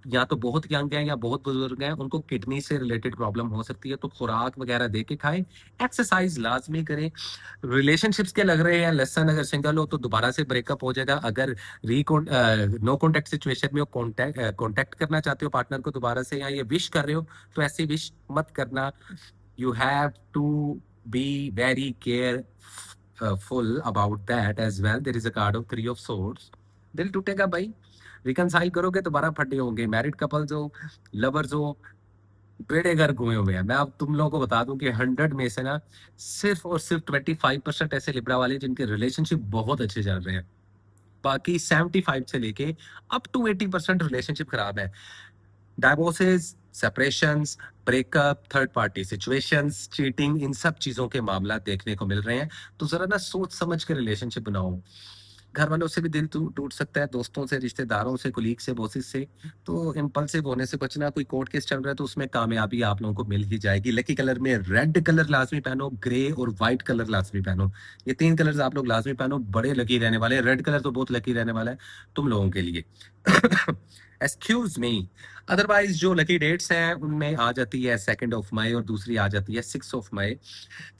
या तो बहुत यंग हैं या बहुत बुजुर्ग हैं, उनको किडनी से रिलेटेड प्रॉब्लम हो सकती है, तो खुराक वगैरह दे के खाएं। एक्सरसाइज लाजमी करें। रिलेशनशिप्स के लग रहे हैं लेसन, अगर सिंगल हो तो दोबारा से ब्रेकअप हो जाएगा। अगर नो कॉन्टेक्ट सिचुएशन में हो, कॉन्टेक्ट करना चाहते हो पार्टनर को दोबारा से, या ये विश कर रहे हो तो ऐसी विश मत करना। You have to be very careful about that as well. There is a card of 3 of swords. दिल टूटेगा भाई, रिकनसाइल करोगे दोबारा फटे होंगे। मैरिड कपल्स हो, लवर्स हो, बेड़े घर घूमे हुए हैं। मैं अब तुम लोगों को बता दूं कि 100 में से ना सिर्फ और सिर्फ 25% ऐसे लिब्रा वाले जिनके रिलेशनशिप बहुत अच्छे चल रहे हैं। बाकी 75 से लेके अप टू 80% रिलेशनशिप खराब है। Divorces, separations, breakup, third party situations, cheating, इन सब चीजों के मामला देखने को मिल रहे हैं। तो जरा ना सोच समझ के रिलेशनशिप बनाओ। घर वालों से भी दिल टूट सकता है, दोस्तों से, रिश्तेदारों से, कुलीग से, बॉसेस से। तो इम्पल्सिव होने से बचना। कोई कोर्ट केस चल रहा है तो उसमें कामयाबी आप लोगों को मिल ही जाएगी। लकी कलर में रेड कलर लाजमी पहनो, ग्रे और व्हाइट कलर लाजमी पहनो। ये 3 कलर्स आप लोग लाजमी पहनो, बड़े लकी रहने वाले हैं। रेड कलर तो बहुत लकी रहने वाला है तुम लोगों के लिए। Excuse me. अदरवाइज जो लकी डेट्स हैं उनमें आ जाती है 2 मई और दूसरी आ जाती है 6 मई।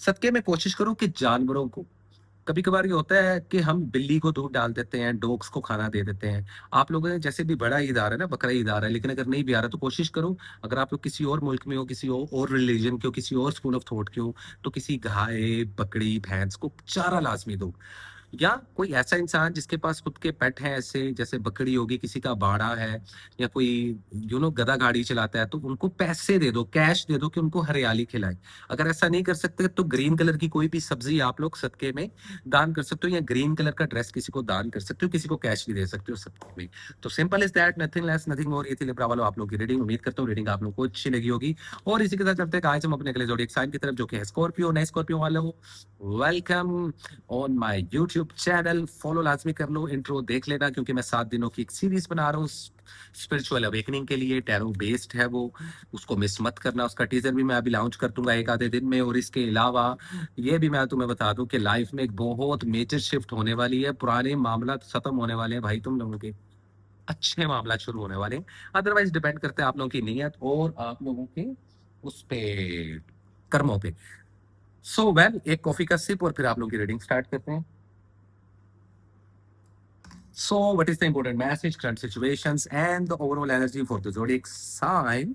सदके में कोशिश करो कि जानवरों को, कभी कभार ये होता है कि हम बिल्ली को दूध डाल देते हैं, डॉग्स को खाना दे देते हैं। आप लोगों ने जैसे भी बड़ा ईद आ रहा है ना, बकरा ईद आ रहा है, लेकिन अगर नहीं भी आ रहा तो कोशिश करो, अगर आप लोग किसी और मुल्क में हो, किसी और रिलीजन के हो, किसी और स्कूल ऑफ थॉट के हो, तो किसी गाय, बकरी, भैंस को चारा लाजमी दो। या कोई ऐसा इंसान जिसके पास खुद के पेट हैं, ऐसे जैसे बकरी होगी, किसी का बाड़ा है, या कोई गधा गाड़ी चलाता है, तो उनको पैसे दे दो, कैश दे दो कि उनको हरियाली खिलाए। अगर ऐसा नहीं कर सकते तो ग्रीन कलर की कोई भी सब्जी आप लोग सदके में दान कर सकते हो, या ग्रीन कलर का ड्रेस किसी को दान कर सकते हो, किसी को कैश भी दे सकते हो सदके में। तो simple is that, nothing less nothing more. ये थी लिब्रा वालों आप लोग की रीडिंग। उम्मीद करता हूँ रीडिंग आप लोग को अच्छी लगी होगी। और इसी के साथ चलते हैं आज हम अपने अगले जोडिक साइन की तरफ, जो कि है स्कॉर्पियो। नए स्कॉर्पियो वाले हो, welcome on my YouTube channel. Follow लाजमी कर लो, इंट्रो देख लेना, क्योंकि मैं 7 दिनों की एक सीरीज बना रहा हूँ स्पिरिचुअल अवेकनिंग के लिए। टैरो बेस्ड है वो, उसको मिस मत करना। उसका टीजर भी मैं अभी लॉन्च कर दूंगा एक आधे दिन में। और इसके अलावा ये भी मैं तुम्हें बता दूं कि लाइफ में एक बहुत मेजर शिफ्ट होने वाली है। पुराने मामला खत्म होने वाले हैं भाई, तुम लोगों के अच्छे मामला शुरू होने वाले हैं। अदरवाइज डिपेंड करते हैं आप लोगों की नीयत और आप लोगों के उस पे कर्मों पे। सो वेल, एक कॉफी का सिप और फिर आप लोगों की रीडिंग स्टार्ट करते हैं। So, what is the important message, current situations, and the overall energy for the zodiac sign?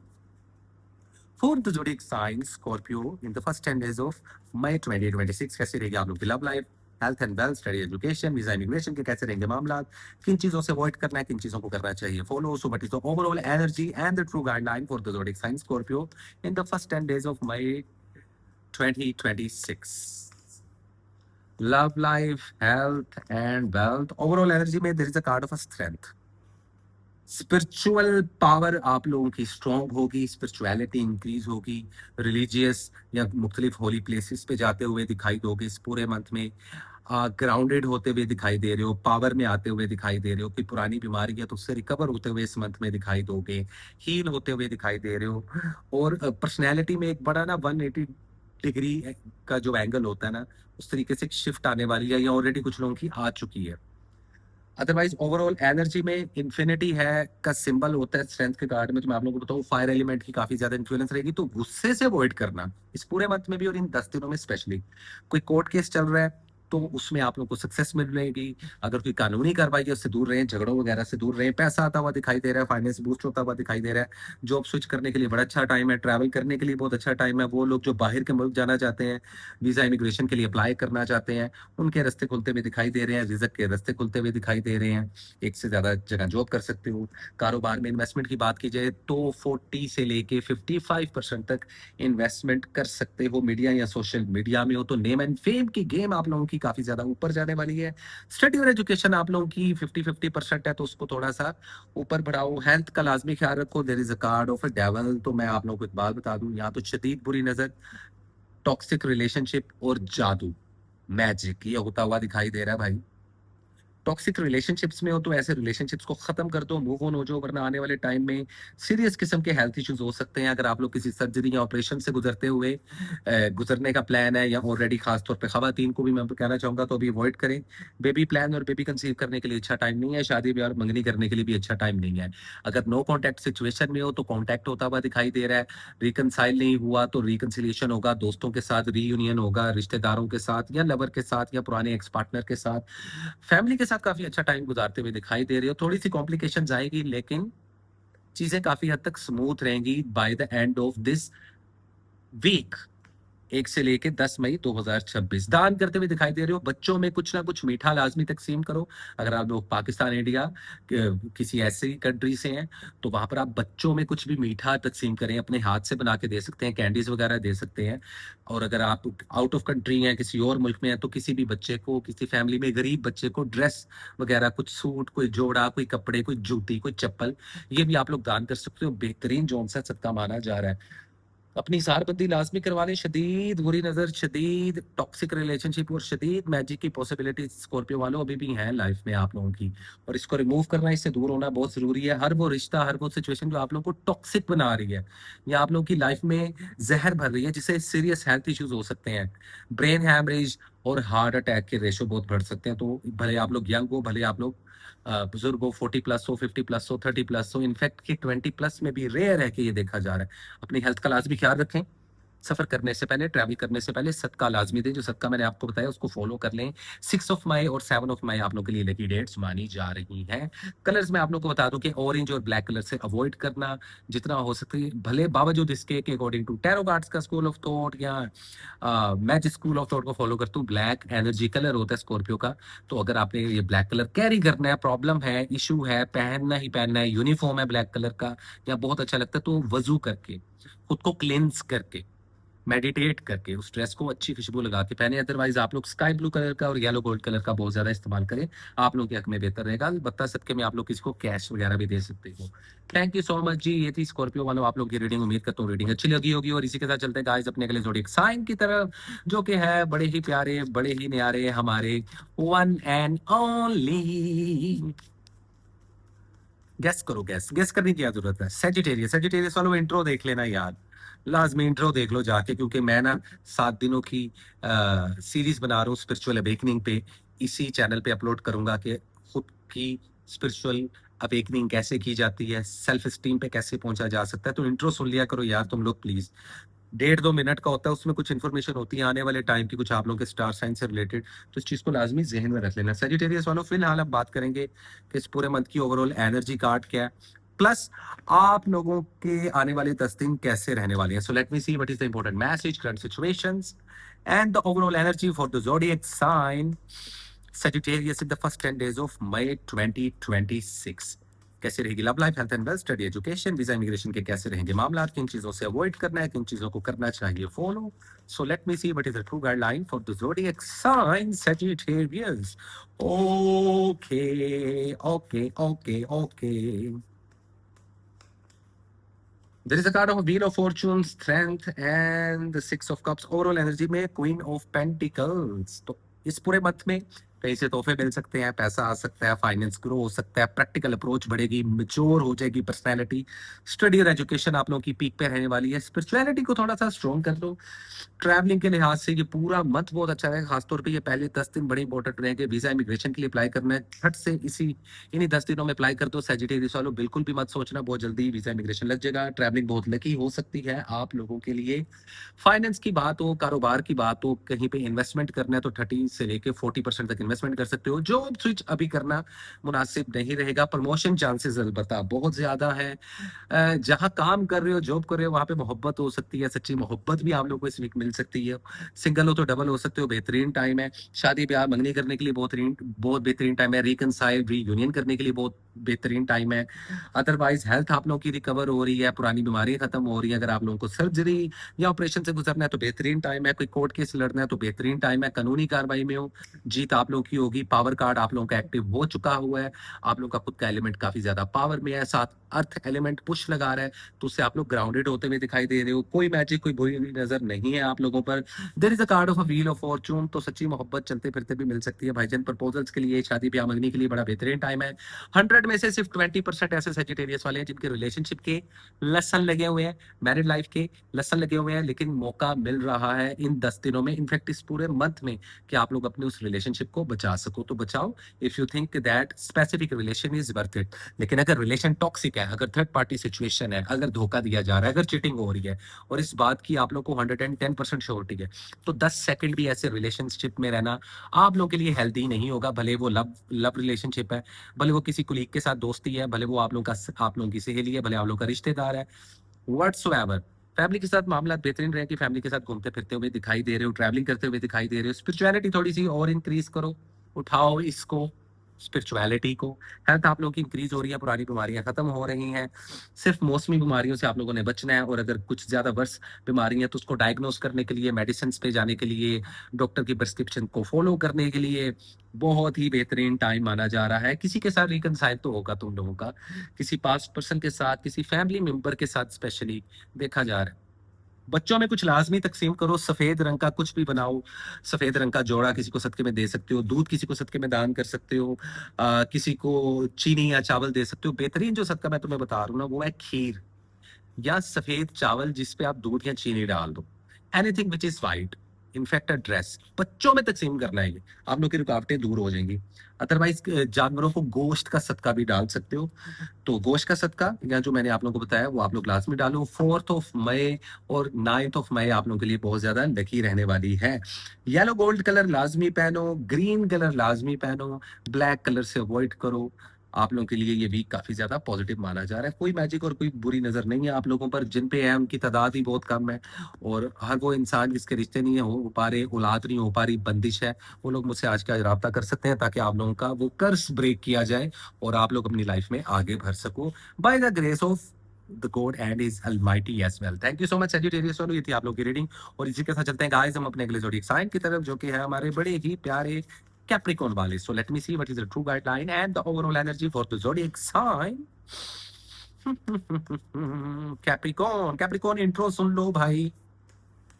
For the zodiac sign, Scorpio, in the first 10 days of May 2026, कैसे रहेगी आप लोग की love life, health and wealth, study, education, visa, immigration के कैसे रहेंगे मामला, किन चीजों से अवॉइड करना है, किन चीजों को करना चाहिए follow. So what is the overall energy and the true guideline for the zodiac sign Scorpio in the first 10 days of May 2026? Love life, health and wealth. Overall energy में there is a card of a strength. Spiritual power आप लोगों की स्ट्रॉन्ग होगी, स्पिरिचुअलिटी इंक्रीज होगी, रिलीजियस या मुख्तलिफ होली प्लेसेस पे जाते हुए दिखाई दोगे इस पूरे मंथ में। ग्राउंडेड होते हुए दिखाई दे रहे हो, पावर में आते हुए दिखाई दे रहे हो। कोई पुरानी बीमारी है तो उससे रिकवर होते हुए इस मंथ में दिखाई दोगे, हील होते हुए दिखाई दे रहे हो। और पर्सनैलिटी में एक बड़ा ना 180 डिग्री का जो एंगल होता है ना, उस तरीके से शिफ्ट आने वाली है, या ऑलरेडी कुछ लोगों की आ चुकी है। अदरवाइज ओवरऑल एनर्जी में इन्फिनिटी है का सिंबल होता है स्ट्रेंथ के कार्ड में। तो मैं आप लोगों को बताऊं, फायर एलिमेंट की काफी ज्यादा इन्फ्लुएंस रहेगी, तो गुस्से से अवॉइड करना इस पूरे मंथ में भी और इन 10 दिनों में स्पेशली। कोई कोर्ट केस चल रहा है तो उसमें आप लोगों को सक्सेस मिलेगी। अगर कोई कानूनी कार्रवाई है उससे दूर रहें, झगड़ों वगैरह से दूर रहें। पैसा आता हुआ दिखाई दे रहा है, फाइनेंस बूस्ट होता हुआ दिखाई दे रहा है। जॉब स्विच करने के लिए बड़ा अच्छा टाइम है, ट्रैवल करने के लिए बहुत अच्छा टाइम है। वो लोग जो बाहर के मुल्क जाना चाहते हैं, वीजा इमिग्रेशन के लिए अप्लाई करना चाहते हैं, उनके रास्ते खुलते हुए दिखाई दे रहे हैं, रिजक के रास्ते खुलते हुए दिखाई दे रहे हैं। एक से ज्यादा जगह जॉब कर सकते हो। कारोबार में इन्वेस्टमेंट की बात की जाए तो 40 से लेके 55% तक इन्वेस्टमेंट कर सकते हो। मीडिया या सोशल मीडिया में हो तो नेम एंड फेम की गेम आप लोगों की काफी ज्यादा ऊपर जाने वाली है। स्टडी और एजुकेशन आप लोगों की 50-50% है, तो उसको थोड़ा सा ऊपर बढ़ाओ। हेल्थ का लाजमी ख्याल रखो। There is a card of a devil. तो मैं आप लोगों को एक बात बता दूं, यहाँ तो शदीद बुरी नजर, टॉक्सिक रिलेशनशिप और जादू, मैजिक ये होता हुआ दिखाई दे रहा है भाई। टॉक्सिक रिलेशनशिप्स में हो तो ऐसे रिलेशनशिप्स को खत्म कर दो, मूव ऑन हो जाओ, वरना आने वाले टाइम में सीरियस किस्म के हेल्थ इश्यूज हो सकते हैं। अगर आप लोग किसी सर्जरी या ऑपरेशन से गुजरते हुए गुजरने का प्लान है, या ऑलरेडी खासतौर पे खवातीन को भी मैं कहना चाहूंगा तो अभी अवॉइड करें। बेबी प्लान और बेबी कंसीव करने के लिए अच्छा टाइम नहीं है, शादी ब्याह और मंगनी करने के लिए भी अच्छा टाइम नहीं है। अगर नो कॉन्टैक्ट सिचुएशन में हो तो कॉन्टैक्ट होता हुआ दिखाई दे रहा है। रिकनसाइल नहीं हुआ तो रिकनसिलिएशन होगा, दोस्तों के साथ रीयूनियन होगा, रिश्तेदारों के साथ या लवर के साथ या पुराने एक्स पार्टनर के साथ, फैमिली के साथ काफी अच्छा टाइम गुजारते हुए दिखाई दे रही हो। थोड़ी सी कॉम्प्लिकेशन आएगी लेकिन चीजें काफी हद तक स्मूथ रहेंगी by the end of this week. 1 से लेके 10 मई 2026 दान करते हुए दिखाई दे रहे हो। बच्चों में कुछ ना कुछ मीठा लाजमी तकसीम करो। अगर आप लोग पाकिस्तान, इंडिया किसी ऐसी कंट्री से हैं तो वहां पर आप बच्चों में कुछ भी मीठा तकसीम करें, अपने हाथ से बना के दे सकते हैं, कैंडीज वगैरह दे सकते हैं। और अगर आप आउट ऑफ कंट्री हैं, किसी और मुल्क में हैं, तो किसी भी बच्चे को, किसी फैमिली में गरीब बच्चे को ड्रेस वगैरह, कुछ सूट, कोई जोड़ा, कोई कपड़े, कोई जूती, कोई चप्पल, ये भी आप लोग दान कर सकते हो। बेहतरीन जोन सा सदका माना जा रहा है। अपनी सारबंदी लाजमी करवा लें। शदीद बुरी नज़र, शदीद टॉक्सिक रिलेशनशिप और शदीद मैजिक की पॉसिबिलिटी स्कॉर्पियो वालों अभी भी हैं लाइफ में आप लोगों की, और इसको रिमूव करना, इससे दूर होना बहुत ज़रूरी है। हर वो रिश्ता, हर वो सिचुएशन जो आप लोगों को टॉक्सिक बना रही है या आप लोगों की लाइफ में जहर भर रही है, जिससे सीरियस हेल्थ इश्यूज हो सकते हैं। ब्रेन हैमरेज और हार्ट अटैक के रेशो बहुत बढ़ सकते हैं। तो भले आप लोग यंग हो, भले आप लोग बुजुर्ग हो, 40+ हो, 50+ हो, 30+ हो, इनफैक्ट कि 20+ में भी रेयर है कि ये देखा जा रहा है। अपनी हेल्थ का लाजमी ख्याल रखें। सफर करने से पहले, ट्रैवल करने से पहले सदका लाजमी दें। जो सदका मैंने आपको बताया उसको फॉलो कर लें। 6 मई और 7 मई आप लोगों के लिए लकी डेट्स मानी जा रही हैं। कलर्स में आप लोग को बता दूं कि ऑरेंज और ब्लैक कलर से अवॉइड करना जितना हो सके, भले बावजूद इसके कि अकॉर्डिंग टू टैरो कार्ड्स का स्कूल ऑफ थॉट या मैं जिस स्कूल ऑफ थॉट को फॉलो करता हूँ, ब्लैक एनर्जी कलर होता है स्कॉर्पियो का। तो अगर आपने ये ब्लैक कलर कैरी करना है, प्रॉब्लम है, इशू है, पहनना ही पहनना है, यूनिफॉर्म है ब्लैक कलर का, या बहुत अच्छा लगता है, तो वजू करके, खुद को क्लेंस करके, मेडिटेट करके उस ड्रेस को अच्छी खुशबू लगा के पहने। अदरवाइज आप लोग स्काई ब्लू कलर का और येलो गोल्ड कलर का बहुत ज्यादा इस्तेमाल करें, आप लोगों के हक में बेहतर रहेगा। बता सदके में आप लोग किसी को कैश वगैरह भी दे सकते हो। थैंक यू सो मच जी। ये थी स्कॉर्पियो वालों आप लोग की रीडिंग। उम्मीद करता हूँ रीडिंग अच्छी लगी होगी। और इसी के साथ चलते हैं गाइस अपने अगले जोड़ी साइन की तरफ, जो कि है बड़े ही प्यारे, बड़े ही न्यारे, हमारे वन एंड ओनली। गेस करो, गेस गेस करने की क्या जरूरत है। सेजिटेरियस, सेजिटेरियस वालों इंट्रो देख लेना यार, लाजमी इंट्रो देख लो जाके, क्योंकि मैं ना 7 दिनों की सीरीज बना रहा हूँ स्पिरिचुअल अवेकनिंग पे। इसी चैनल पे अपलोड करूंगा कि खुद की स्पिरिचुअल अवेकनिंग कैसे की जाती है, सेल्फ स्टीम पे कैसे पहुंचा जा सकता है। तो इंट्रो सुन लिया करो यार तुम लोग प्लीज। 1.5-2 मिनट का होता है, उसमें कुछ इन्फॉर्मेशन होती है आने वाले टाइम की, कुछ आप लोगों के स्टार साइन से रिलेटेड। तो इस चीज को लाजमी जहन में रख लेना। सेजिटेरियस वालों फिलहाल अब बात करेंगे कि इस पूरे मंथ की ओवरऑल एनर्जी कार्ड क्या है, प्लस आप लोगों के आने वाले 10 दिन कैसे रहने वाले हैं। So let me see what is the important message, current situations and the overall energy for the zodiac sign Sagittarius in the first 10 days of May 2026। कैसे रहेगी love life, health and wealth, study, education, visa, immigration के कैसे रहेंगे मामला, किन चीजों से अवॉइड करना है, किन चीजों को करना चाहिए follow. So let me see what is the true guideline for the zodiac sign Sagittarius। Okay okay okay okay. There is a card of a Wheel of Fortune, Strength and the Six of Cups। Overall energy में Queen of Pentacles। तो इस पूरे मंथ में कहीं से तोहफे मिल सकते हैं, पैसा आ सकता है, फाइनेंस ग्रो हो सकता है, प्रैक्टिकल अप्रोच बढ़ेगी, मैच्योर हो जाएगी पर्सनैलिटी, स्टडी और एजुकेशन आप लोगों की पीक पे रहने वाली है, स्पिरिचुअलिटी को थोड़ा सा स्ट्रॉन्ग कर लो। ट्रैवलिंग के लिहाज से ये पूरा मंथ बहुत अच्छा रहेगा, खासतौर पे ये पहले 10 दिन बड़े इंपॉर्टेंट रहेंगे। वीजा इमिग्रेशन के लिए अप्लाई करना है, झट से इन्हीं 10 दिनों में अप्लाई कर दो। सैजिटेरियस वालों बिल्कुल भी मत सोचना बहुत जल्दी वीजा इमिग्रेशन लग जाएगा। ट्रैवलिंग बहुत लकी हो सकती है आप लोगों के लिए। फाइनेंस की बात हो, कारोबार की बात हो, कहीं पे इन्वेस्टमेंट करना है तो 30 से लेके 40% तक इन्वेस्टमेंट कर सकते हो। जॉब स्विच अभी करना मुनासिब नहीं रहेगा। प्रमोशन चांसेस अलबत्ता बहुत ज्यादा है। जहाँ काम कर रहे हो, जॉब कर रहे हो, वहाँ पे मोहब्बत हो सकती है, सच्ची मोहब्बत भी आप लोगों को इस वीक मिल सकती है। सिंगल हो तो डबल हो सकते हो, बेहतरीन टाइम है। शादी ब्याह मंगनी करने के लिए बहुत बेहतरीन टाइम है। रिकनसाइल रीयूनियन करने के लिए बहुत बेहतरीन टाइम है। अदरवाइज हेल्थ आप लोगों की रिकवर हो रही है, पुरानी बीमारियां खत्म हो रही है। अगर आप लोगों को सर्जरी या ऑपरेशन से गुजरना है तो बेहतरीन टाइम है। कोई कोर्ट केस लड़ना है तो बेहतरीन टाइम है। कानूनी कार्रवाई में हो, जीत आप लोगों की होगी। पावर कार्ड आप लोगों का एक्टिव हो चुका हुआ है। आप लोगों का खुद का एलिमेंट काफी ज्यादा पावर में है, साथ अर्थ एलिमेंट पुश लगा रहा है, तो उससे आप लोग ग्राउंडेड होते हुए दिखाई दे रहे हो। कोई मैजिक, कोई बुरी नजर नहीं है आप लोगों पर। There is a card of a wheel of fortune, तो सच्ची मोहब्बत चलते फिरते भी मिल सकती है भाईजान। प्रपोजल्स के लिए, शादी ब्याह मंगनी के लिए बड़ा बेहतरीन टाइम है। 100 में से सिर्फ 20% ऐसे सेजिटेरियस वाले हैं जिनके रिलेशनशिप के लसन लगे हुए हैं, मैरिड लाइफ के लसन लगे हुए हैं, लेकिन मौका मिल रहा है इन 10 दिनों में, इनफैक्ट इस पूरे मंथ में, कि आप लोग अपने उस रिलेशनशिप को बचा सको तो बचाओ, if you think that specific relation is worth it. लेकिन अगर रिलेशन टॉक्सिक है, अगर थर्ड पार्टी सिचुएशन है, अगर धोखा दिया जा रहा है, अगर चीटिंग हो रही है, और इस बात की आप लोग को 110% श्योरिटी है, तो 10 सेकंड भी ऐसे रिलेशनशिप में रहना आप लोगों के लिए हेल्दी नहीं होगा। भले वो लव लव रिलेशनशिप है, भले वो किसी कुलीग के साथ दोस्ती है, भले वो आप लोगों की सहेली है, भले आप लोगों का रिश्तेदार है, व्हाट्सोएवर। फैमिली के साथ मामला बेहतरीन रहे कि फैमिली के साथ घूमते फिरते हुए दिखाई दे रहे हो, ट्रैवलिंग करते हुए दिखाई दे रहे हो। स्पिरिचुअलिटी थोड़ी सी और इंक्रीज करो, उठाओ इसको, स्पिरिचुअलिटी को। हेल्थ आप लोगों की इंक्रीज हो रही है, पुरानी बीमारियां खत्म हो रही हैं। सिर्फ मौसमी बीमारियों से आप लोगों ने बचना है, और अगर कुछ ज्यादा वर्ष बीमारी है तो उसको डायग्नोस करने के लिए, मेडिसिन पे जाने के लिए, डॉक्टर की प्रिस्क्रिप्शन को फॉलो करने के लिए बहुत ही बेहतरीन टाइम माना जा रहा है। किसी के साथ रिकनसाइल तो होगा तुम लोगों का, किसी पास्ट पर्सन के साथ, किसी फैमिली मेंबर के साथ स्पेशली देखा जा रहा है। बच्चों में कुछ लाजमी तकसीम करो, सफेद रंग का कुछ भी बनाओ, सफेद रंग का जोड़ा किसी को सदके में दे सकते हो, दूध किसी को सदके में दान कर सकते हो, किसी को चीनी या चावल दे सकते हो। बेहतरीन जो सदका मैं तुम्हें बता रहा हूँ ना, वो है खीर या सफेद चावल जिसपे आप दूध या चीनी डाल दो, anything which is white, in fact a dress. बच्चों में तकसीम करना है ये, आप लोग की रुकावटें दूर हो जाएंगी। अदरवाइज जानवरों को गोश्त का सदका भी डाल सकते हो, तो गोश्त का सदका या जो मैंने आप लोगों को बताया वो आप लोग लाजमी डालो। 4 मई और 9 मई आप लोगों के लिए बहुत ज्यादा लकी रहने वाली है। येलो गोल्ड कलर लाजमी पहनो, ग्रीन कलर लाजमी पहनो, ब्लैक कलर से अवॉइड करो। आप लोगों के लिए ये वीक काफी ज्यादा पॉजिटिव माना जा रहा है। कोई मैजिक और कोई बुरी नजर नहीं है आप लोगों पर, जिन पे है उनकी तादाद ही बहुत कम है, और हर वो इंसान जिसके रिश्ते नहीं हो पा रहे, औलाद नहीं हो पा रही, बंदिश है, वो लोग मुझसे आज का रब्ता कर सकते हैं, ताकि आप लोगों का वो कर्ज ब्रेक किया जाए और आप लोग अपनी लाइफ में आगे बढ़ सको by the grace of the god and is almighty as well. Thank you so much Sagittarius वालों, ये थी आप लोग की रीडिंग। और इसी के साथ चलते हैं गाइस हम अपने अगले ज़ोडिएक साइन की तरफ, जो कि है हमारे बड़े ही प्यारे Capricorn वाले। So let me see what is the true guideline and the overall energy for the zodiac sign. Capricorn intro सुन लो भाई,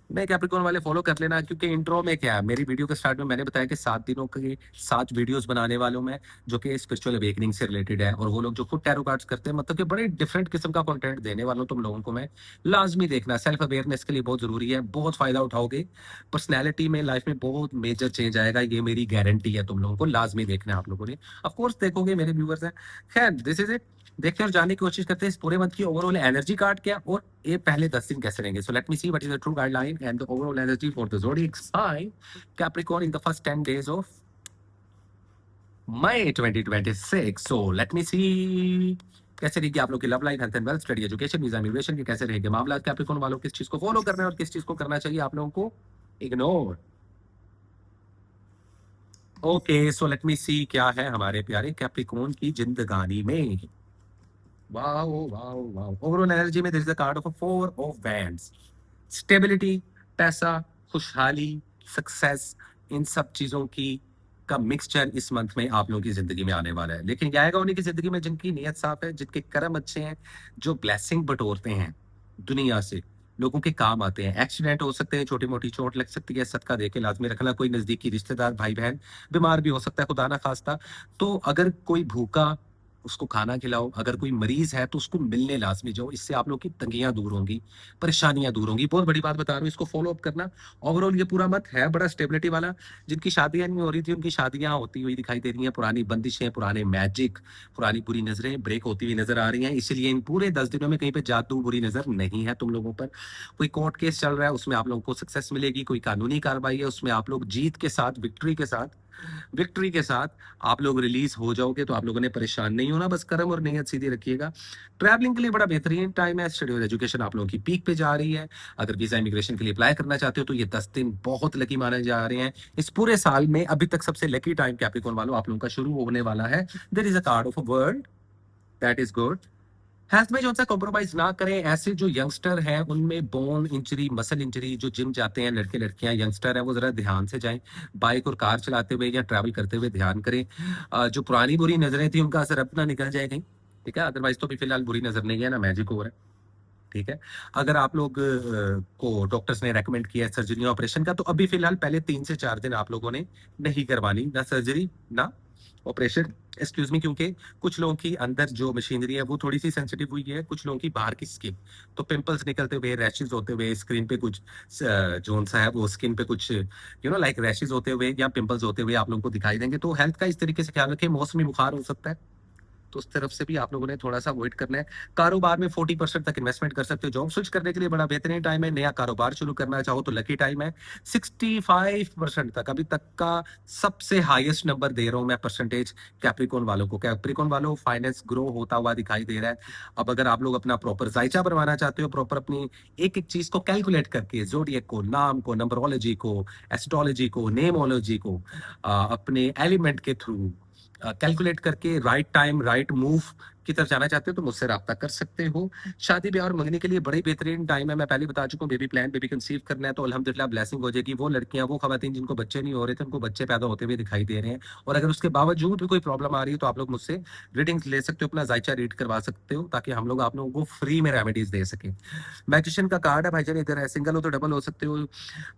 मैं कैप्रिकॉर्न वाले फॉलो कर लेना, क्योंकि इंट्रो में क्या है, मेरी वीडियो के स्टार्ट में मैंने बताया कि 7 दिनों के 7 वीडियोस बनाने वालों में, जो कि स्पिरिचुअल अवेकनिंग से रिलेटेड है, और वो लोग जो खुद टैरो कार्ड्स करते हैं, मतलब कि बड़े डिफरेंट किस्म का कंटेंट देने वालों तुम लोगों को मैं। लाजमी देखना, सेल्फ अवेयरनेस के लिए बहुत जरूरी है, बहुत फायदा उठाओगे, पर्सनैलिटी में, लाइफ में बहुत मेजर चेंज आएगा, ये मेरी गारंटी है। तुम लोगों को लाजमी देखना है, आप लोगों ने ऑफकोर्स देखोगे, मेरे व्यूवर्स हैं। खैर दिस इज इट, देखते हैं और जानने की कोशिश करते हैं इस पूरे मंथ की ओवरऑल एनर्जी कार्ड क्या, और ये पहले 10 दिन कैसे रहेंगे। So let me see what is the true guideline and the overall energy for the zodiac sign Capricorn in the first 10 days of May 2026। So let me see कैसे रहेगी आप लोग की love life, health and wealth, study, education, visa, immigration के कैसे रहेंगे मामला। कैप्रिकॉर्न वालों किस चीज को फॉलो करना है और किस चीज को करना चाहिए आप लोगों को ignore. Okay so let me see क्या है हमारे प्यारे कैप्रिकॉर्न की जिंदगानी में। Wow wow wow, overall energy में there is the card of 4 of wands. Stability, पैसा, खुशहाली, सक्सेस, इन सब चीजों की का मिक्सचर इस मंथ में आप लोगों की जिंदगी में आने वाला है। लेकिन क्या आएगा उन्हीं की जिंदगी में जिनकी नीयत साफ है, जिनके कर्म अच्छे हैं, जो ब्लेसिंग बटोरते हैं दुनिया से, लोगों के काम आते हैं। एक्सीडेंट हो सकते हैं, छोटी मोटी चोट लग सकती है, सदका दे के लाजमी रखना। कोई नजदीकी रिश्तेदार भाई बहन बीमार भी हो सकता है, खुदा ना खास्ता। तो अगर कोई भूखा, उसको खाना खिलाओ। अगर कोई मरीज है तो उसको मिलने लाजमी जाओ। इससे आप लोग की तंगियां दूर होंगी, परेशानियां दूर होंगी। बहुत बड़ी बात बता रहा हूँ, इसको फॉलो अप करना। ओवरऑल ये पूरा मत है बड़ा स्टेबिलिटी वाला। जिनकी शादियां नहीं हो रही थी उनकी शादियां होती हुई दिखाई दे रही हैं। पुरानी बंदिशें, पुराने मैजिक, पुरानी बुरी नजरें ब्रेक होती हुई नजर आ रही हैं। इसलिए इन पूरे 10 दिनों में कहीं पे जादू बुरी नजर नहीं है तुम लोगों पर। कोई कोर्ट केस चल रहा है, उसमें आप लोगों को सक्सेस मिलेगी। कोई कानूनी कार्रवाई है, उसमें आप लोग जीत के साथ, विक्ट्री के साथ आप लोग रिलीज हो जाओगे। तो आप लोगों ने परेशान नहीं होना, बस कर्म और नीयत सीधी रखिएगा। ट्रैवलिंग के लिए बड़ा बेहतरीन टाइम है। शेड्यूल एजुकेशन आप लोगों की पीक पे जा रही है। अगर वीजा इमिग्रेशन के लिए अप्लाई करना चाहते हो तो ये 10 दिन बहुत लकी माने जा रहे हैं। इस पूरे साल में अभी तक सबसे लकी टाइम कैप्रिकॉर्न वालों आप लोगों का शुरू होने वाला है। There is a card of a world, that is good. Health में जो सा कॉम्प्रोमाइज ना करें। ऐसे जो यंगस्टर हैं उनमें बोन इंजरी, मसल इंजरी, जो जिम जाते हैं लड़के लड़कियां यंगस्टर हैं, वो जरा ध्यान से जाएं। बाइक और कार चलाते हुए या ट्रैवल करते हुए ध्यान करें। जो पुरानी बुरी नजरें थी उनका असर अपना निकल जाए कहीं, ठीक है। अदरवाइज तो अभी फिलहाल बुरी नजर नहीं है ना, मैजिक हो रहा है, ठीक है। अगर आप लोग को डॉक्टर्स ने रेकमेंड किया है सर्जरी ऑपरेशन का, तो अभी फिलहाल पहले 3 से 4 दिन आप लोगों ने नहीं करवानी, ना सर्जरी ना ऑपरेशन, एक्सक्यूज मी। क्योंकि कुछ लोगों की अंदर जो मशीनरी है वो थोड़ी सी सेंसिटिव हुई है, कुछ लोगों की बाहर की स्किन। तो पिंपल्स निकलते हुए, रैशेज होते हुए, स्क्रीन पे कुछ जोन सा है वो स्किन पे कुछ लाइक रैशेज होते हुए या पिंपल्स होते हुए आप लोगों को दिखाई देंगे। तो हेल्थ का इस तरीके से ख्याल रखें। मौसमी बुखार हो सकता है, तो उस तरफ से भी आप लोगों ने थोड़ा सा अवॉइड करना है। कारोबार में 40% तक इन्वेस्टमेंट कर सकते हो। जॉब स्विच करने के लिए बड़ा बेहतरीन टाइम है। नया कारोबार शुरू करना चाहो तो लकी टाइम है। 65% तक अभी तक का सबसे हाईएस्ट नंबर दे रहा हूं मैं परसेंटेज कैप्रिकॉर्न वालों को। कैप्रिकॉर्न वालों, फाइनेंस ग्रो होता हुआ दिखाई दे रहा है। अब अगर आप लोग अपना प्रॉपर जायचा बनवाना चाहते हो, प्रॉपर अपनी एक एक चीज को कैलकुलेट करके, जोडियक को, नाम को, नंबरोलॉजी को, एस्ट्रोलॉजी को, नेमोलॉजी को, अपने एलिमेंट के थ्रू कैलकुलेट करके राइट टाइम राइट मूव की तरफ जाना चाहते हो तो मुझसे राब्ता कर सकते हो। शादी ब्याह और मंगनी के लिए बड़ी बेहतरीन टाइम है। मैं पहले बता चुका हूँ, बेबी प्लान, बेबी कंसीव करना है तो अल्हम्दुलिल्लाह ब्लेसिंग हो जाएगी। वो लड़कियां, वो खवातीन जिनको बच्चे नहीं हो रहे थे उनको बच्चे पैदा होते हुए दिखाई दे रहे हैं। और अगर उसके बावजूद भी कोई प्रॉब्लम आ रही है तो आप लोग मुझसे रीडिंग्स ले सकते हो, अपना जायचा रीड करवा सकते हो, ताकि हम लोग आप लोगों को फ्री में रेमेडीज दे सकें। मैजिशियन का कार्ड है भाईजान, इधर है। सिंगल हो तो डबल हो सकते हो।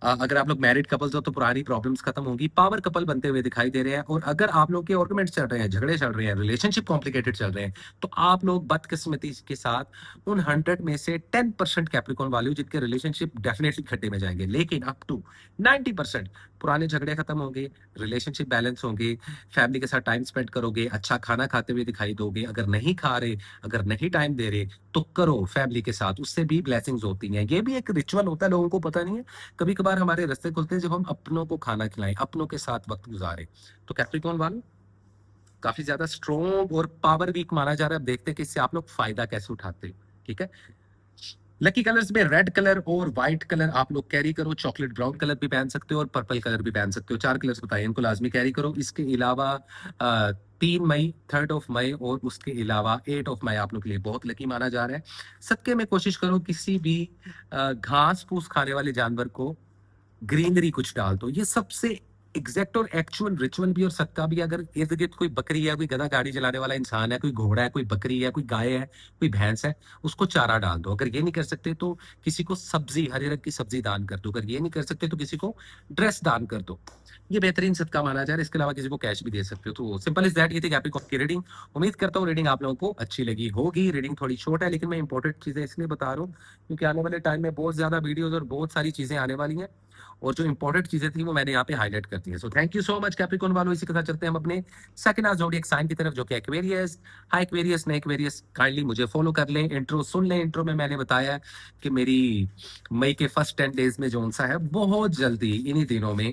अगर आप लोग मैरिड कपल्स हो तो पुरानी प्रॉब्लम्स खत्म होंगी। पावर कपल बनते हुए दिखाई दे रहे हैं। और अगर आप लोग के आर्गुमेंट्स चल रहे हैं, झगड़े चल रहे हैं, रिलेशनशिप कॉम्प्लिकेटेड चल रहे हैं, तो आप लोग बदकिस्मती के साथ उन 100 में से 10% कैप्रिकॉर्न वाले हो जिनके रिलेशनशिप डेफिनेटली खड्डे में जाएंगे। लेकिन अप टू 90% पुराने झगड़े खत्म होंगे, रिलेशनशिप बैलेंस होंगे, फैमिली के साथ टाइम स्पेंड करोगे, अच्छा खाना खाते हुए दिखाई दोगे। अगर नहीं खा रहे, अगर नहीं टाइम दे रहे तो करो फैमिली के साथ, उससे भी ब्लेसिंग्स होती हैं। ये भी एक रिचुअल होता है, लोगों को पता नहीं है। कभी कभार हमारे रास्ते खुलते हैं जब हम अपनों को खाना खिलाएं, अपनों के साथ वक्त गुजारें। तो कैप्रिकॉर्न वालों काफी ज्यादा स्ट्रॉन्ग और पावर वीक माना जा रहा है। अब देखते हैं कि इससे आप लोग फायदा कैसे उठाते हो, ठीक है। लकी कलर्स में रेड कलर और व्हाइट कलर आप लोग कैरी करो। चॉकलेट ब्राउन कलर भी पहन सकते हो और पर्पल कलर भी पहन सकते हो। 4 कलर्स बताए, इनको लाजमी कैरी करो। इसके अलावा 3 मई, 3 मई और उसके अलावा 8 मई आप लोग के लिए बहुत लकी माना जा रहा है। सदके में कोशिश करो किसी भी घास फूस खाने वाले जानवर को ग्रीनरी कुछ डाल दो। ये सबसे एग्जैक्ट और एक्चुअल रिचुअल भी और सदका भी। अगर इर्द गिर्द कोई बकरी है, कोई गधा गाड़ी चलाने वाला इंसान है, कोई घोड़ा है, कोई बकरी है, कोई गाय है, कोई भैंस है, उसको चारा डाल दो। अगर ये नहीं कर सकते तो किसी को सब्जी, हरे रंग की सब्जी दान कर दो। अगर ये नहीं कर सकते तो किसी को ड्रेस दान कर दो। ये बेहतरीन सदका माना जा रहा है। इसके अलावा किसी को कैश भी दे सकते हो। तो सिंपल इज दैट। ये थी कैप्रिकॉर्न की रीडिंग। उम्मीद करता हूँ रीडिंग आप लोगों को अच्छी लगी होगी। रीडिंग थोड़ी शॉर्ट है लेकिन मैं इंपॉर्टेंट चीजें इसलिए बता रहा हूँ क्योंकि आने वाले टाइम में बहुत ज्यादा वीडियोज और बहुत सारी चीजें आने वाली हैं, और जो इंपॉर्टेंट चीजें थी वो मैंने यहाँ पे हाईलाइट कर दी है। So thank you so much Capricorn वालों। इसी के साथ चलते हैं हम अपने सेकंड ज़ोडिएक साइन की तरफ, जो कि एक्वेरियस। हाय एक्वेरियस, नए एक्वेरियस काइंडली मुझे फॉलो कर लें। इंट्रो सुन लें। इंट्रो में मैंने बताया कि मेरी मई के फर्स्ट 10 डेज में जो सा है बहुत जल्दी इन्हीं दिनों में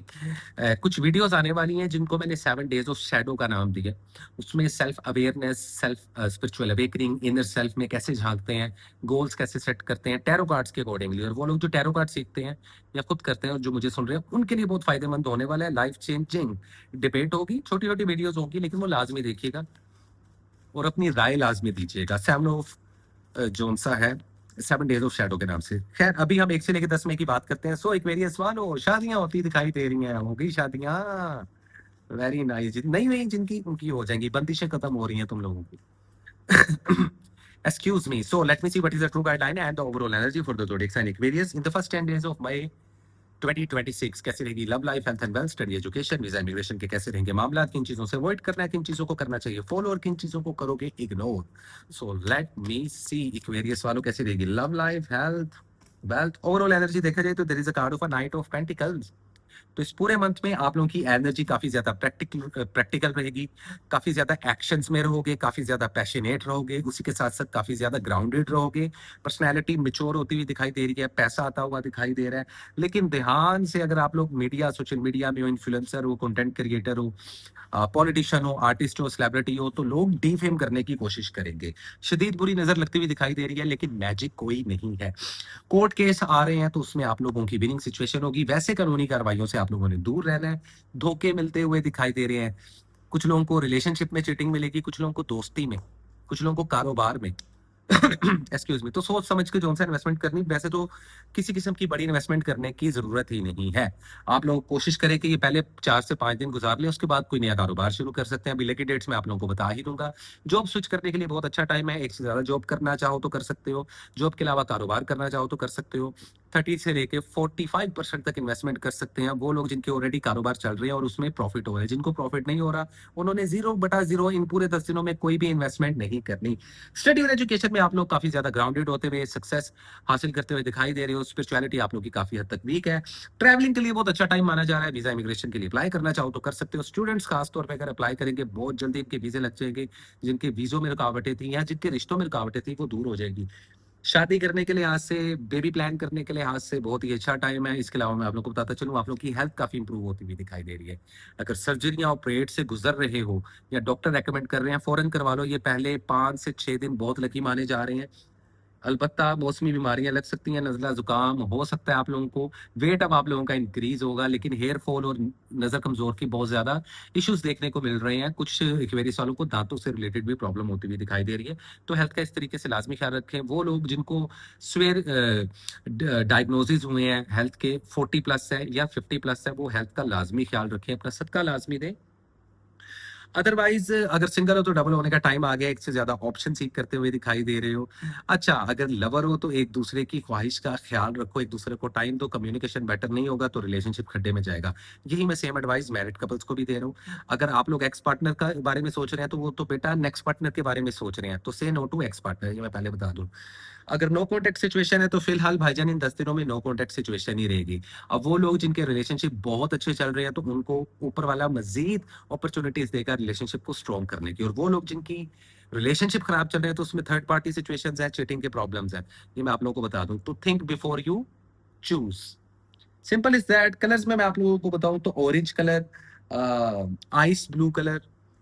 कुछ वीडियोस आने वाली हैं जिनको मैंने 7 डेज ऑफ शैडो का नाम दिया। उसमें self awareness, self spiritual awakening, inner self में कैसे झांकते हैं, गोल्स कैसे सेट करते हैं टैरो कार्ड्स के अकॉर्डिंगली। और वो लोग जो टैरो कार्ड सीखते हैं या खुद करते हैं और जो मुझे सुन रहे हैं उनके लिए बहुत फायदेमंद होने वाला है। लाइफ चेंजिंग डिबेट होगी, छोटी छोटी वीडियोस होगी, लेकिन वो लाजमी देखिएगा और अपनी राय लाजमी दीजिएगा। सेवन ऑफ जोन सा है 7 डेज ऑफ शैडो के नाम से। खैर अभी हम 1 से लेकर 10 में की बात करते हैं। सो एक्वेरियस वालों, शादियां होती दिखाई दे रही हैं, हो गई शादियां, वेरी नाइस। नहीं हुई जिनकी उनकी हो जाएंगी, बंदिशें खत्म हो रही हैं तुम लोगों की। Excuse me. So let me see what is the true guideline and the overall energy for the zodiac sign Aquarius in the first 10 days of May 2026. कैसे रहेगी love life, health and wealth, study, education, visa, immigration के कैसे रहेंगे मामला, किन चीजों से अवॉइड करना है, किन चीजों को करना चाहिए फॉलो और किन चीजों को करोगे ignore. So let me see Aquarius वालों कैसी रहेगी love life, health, wealth. Overall energy देखा जाए तो there is a card of a knight of pentacles. तो इस पूरे मंथ में आप लोगों की एनर्जी काफी ज्यादा प्रैक्टिकल रहेगी, काफी ज्यादा एक्शंस में रहोगे, काफी ज्यादा पैशनेट रहोगे, उसी के साथ साथ काफी ज्यादा ग्राउंडेड रहोगे. पर्सनैलिटी मिच्योर होती हुई दिखाई दे रही है, पैसा आता हुआ दिखाई दे रहा है. लेकिन ध्यान से अगर आप लोग मीडिया, सोशल मीडिया में हो, इन्फ्लुएंसर हो, कंटेंट क्रिएटर हो, पॉलिटिशियन हो, आर्टिस्ट हो, सेलिब्रिटी हो, तो लोग डिफेम करने की कोशिश करेंगे. शदीद बुरी नजर लगती हुई दिखाई दे रही है, लेकिन मैजिक कोई नहीं है. कोर्ट केस आ रहे हैं तो उसमें आप लोगों की विनिंग सिचुएशन होगी. वैसे कानूनी कार्रवाइयों से आप लोगों ने दूर रहना है. धोखे मिलते हुए दिखाई दे रहे हैं. कुछ लोगों को रिलेशनशिप में चीटिंग मिलेगी, कुछ लोगों को दोस्ती में, कुछ लोगों को कारोबार में. Excuse me. तो सोच समझ के जो सा इन्वेस्टमेंट करनी. वैसे तो किसी किस्म की बड़ी इन्वेस्टमेंट करने की जरूरत ही नहीं है. आप लोग कोशिश करें कि ये पहले 4 से 5 दिन गुजार ले, उसके बाद कोई नया कारोबार शुरू कर सकते हैं. अभी लकी डेट्स में आप लोगों को बता ही दूंगा. जॉब स्विच करने के लिए बहुत अच्छा टाइम है. एक से ज्यादा जॉब करना चाहो तो कर सकते हो. जॉब के अलावा कारोबार करना चाहो तो कर सकते हो. 30 से लेके 45% तक इन्वेस्टमेंट कर सकते हैं वो लोग जिनके ऑलरेडी कारोबार चल रहे हैं और उसमें प्रॉफिट हो रहा है. जिनको प्रॉफिट नहीं हो रहा उन्होंने 0/0 इन पूरे 10 दिनों में कोई भी इन्वेस्टमेंट नहीं करनी. स्टडी और एजुकेशन में आप लोग काफी ज्यादा ग्राउंडेड होते हुए सक्सेस हासिल करते हुए दिखाई दे रहे हो. स्पिरिचुअलिटी आप लोग की काफी हद तक वीक है. ट्रैवलिंग के लिए बहुत अच्छा टाइम माना जा रहा है. वीजा इमिग्रेशन के लिए अप्लाई करना चाहो तो कर सकते हो. स्टूडेंट्स खासतौर पर अगर अप्लाई करेंगे बहुत जल्दी इनके वीजे लग जाएंगे. जिनके वीजों में रुकावटें थी या जिनके रिश्तों में रुकावटें थी वो दूर हो जाएगी. शादी करने के लिहाज से, बेबी प्लान करने के लिहाज से बहुत ही अच्छा टाइम है. इसके अलावा मैं आप लोग को बताता चलूं, आप लोग की हेल्थ काफी इंप्रूव होती हुई दिखाई दे रही है. अगर सर्जरी या ऑपरेट से गुजर रहे हो या डॉक्टर रेकमेंड कर रहे हैं फौरन करवा लो. ये पहले 5 से 6 दिन बहुत लकी माने जा रहे हैं. अलबत्ता मौसमी बीमारियां लग सकती हैं, नज़ला जुकाम हो सकता है आप लोगों को. वेट अब आप लोगों का इंक्रीज होगा, लेकिन हेयर फॉल और नजर कमजोर की बहुत ज्यादा इश्यूज देखने को मिल रहे हैं. कुछ एक्वेरियस वालों को दांतों से रिलेटेड भी प्रॉब्लम होती हुई दिखाई दे रही है. तो हेल्थ का इस तरीके से लाजमी ख्याल रखें. वो लोग जिनको स्वेर डायग्नोसिस हुए हैं, हेल्थ के 40+ है या 50+ है, वो हेल्थ का लाजमी ख्याल रखें, अपना सदका लाजमी दें. अदरवाइज अगर सिंगल हो तो डबल होने का टाइम आ गया. एक से ज्यादा ऑप्शन सीख करते हुए दिखाई दे रहे हो. अच्छा, अगर लवर हो तो एक दूसरे की ख्वाहिश का ख्याल रखो, एक दूसरे को टाइम दो. कम्युनिकेशन बेटर नहीं होगा तो रिलेशनशिप खड्डे में जाएगा. यही मैं सेम एडवाइस मैरिड कपल्स को भी दे रहा हूँ. अगर आप लोग एक्स पार्टनर का बारे में सोच रहे हैं तो वो तो बेटा नेक्स्ट पार्टनर के बारे में सोच रहे हैं. तो से नो टू एक्स पार्टनर, ये मैं पहले बता दूं. अगर नो कॉन्टेक्ट सिचुएशन है तो फिलहाल भाईजान इन 10 दिनों में नो कॉन्टेक्ट सिचुएशन ही रहेगी. अब वो लोग जिनके रिलेशनशिप बहुत अच्छे चल रहे हैं तो उनको ऊपर वाला मजीद अपॉर्चुनिटीज देगा रिलेशनशिप को स्ट्रॉन्ग करने की. और वो लोग जिनकी रिलेशनशिप खराब चल रहे हैं तो उसमें थर्ड पार्टी सिचुएशंस है, चीटिंग के प्रॉब्लम्स है. ये मैं आप लोगों को बता दूं. तो think before you choose. Simple is that. Colours में मैं आप लोगों को बताऊं तो orange colour, ice blue colour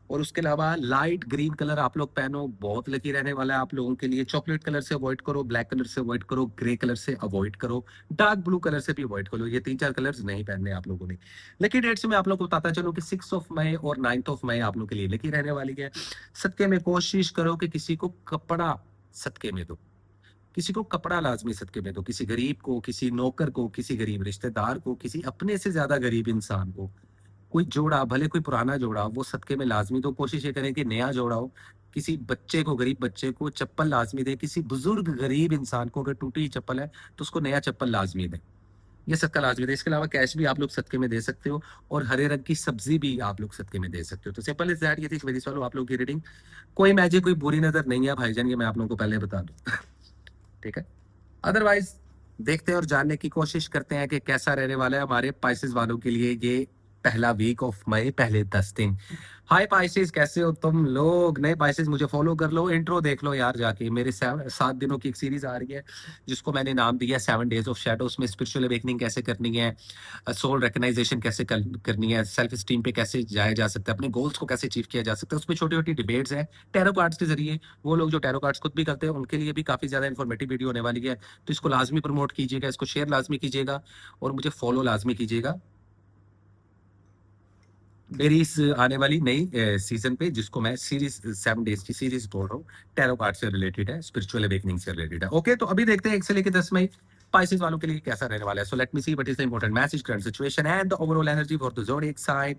और उसके अलावा लाइट ग्रीन कलर आप लोग पहनो. बहुत लकी रहने वाला है आप लोगों के लिए. चॉकलेट कलर से अवॉइड करो, ब्लैक कलर से अवॉइड करो, ग्रे कलर से अवॉइड करो, डार्क ब्लू कलर से भी अवॉइड करो. ये 3-4 कलर्स नहीं पहनने आप लोगों ने. लकी डेट्स में आप लोग को बताता चलो कि 6 मई और 9 मई आप लोग के लिए लकी रहने वाली है. सदके में कोशिश करो कि किसी को कपड़ा सदके में दो. किसी को कपड़ा लाजमी सदके में दो. किसी गरीब को, किसी नौकर को, किसी गरीब रिश्तेदार को, किसी अपने से ज्यादा गरीब इंसान को. कोई जोड़ा, भले कोई पुराना जोड़ा, वो सदके में लाजमी दो. कोशिश ये करें कि नया जोड़ा हो. किसी बच्चे को, गरीब बच्चे को चप्पल लाजमी दे. किसी बुजुर्ग गरीब इंसान को अगर टूटी हुई चप्पल है तो उसको नया चप्पल लाजमी दे. ये सदका लाजमी दे. इसके अलावा कैश भी आप लोग सदके में दे सकते हो और हरे रंग की सब्जी भी आप लोग सदके में दे सकते हो. तो सिंपल इज दैट. ये थी मेरी सवाल आप लोग की रीडिंग. कोई मैजिक, कोई बुरी नजर नहीं है भाईजान, ये मैं आप लोगों को पहले बता दूं. ठीक है. अदरवाइज देखते हैं और जानने की कोशिश करते हैं कि कैसा रहने वाला है हमारे पाइसेस वालों के लिए ये पहला वीक ऑफ मई, पहले 10 दिन. हाय पाइसेस, कैसे हो तुम लोग? नए पाइसेस मुझे फॉलो कर लो, इंट्रो देख लो यार जाके. मेरे 7 दिनों की एक सीरीज आ रही है जिसको मैंने नाम दिया 7 डेज ऑफ शैडो. उसमें स्पिरिचुअल अवेकनिंग कैसे करनी है, सोल रिकग्नाइजेशन कैसे करनी है, सेल्फ स्टीम पे कैसे जाया जा सकता है, अपने गोल्स को कैसे अचीव किया जा सकता है. उसमें छोटी छोटी डिबेट्स हैं टैरो कार्ड्स के जरिए. वो लोग जो टैरो कार्ड्स खुद भी करते हैं उनके लिए भी काफी ज्यादा इन्फॉर्मेटिव वीडियो होने वाली है. तो इसको लाजमी प्रमोट कीजिएगा, इसको शेयर लाजमी कीजिएगा और मुझे फॉलो लाजमी कीजिएगा मेरी इस आने वाली नई सीजन पे, जिसको मैं सीरीज 7 डेज की सीरीज बोल रहा हूँ. टैरो कार्ड से रिलेटेड है, स्पिरिचुअल अवेकनिंग से रिलेटेड है. ओके, तो अभी देखते हैं 1 से लेकर 10 मई स्पाइसेस वालों के लिए कैसा रहने वाला है? So let me see what is the important message, current situation and the overall energy for the zodiac sign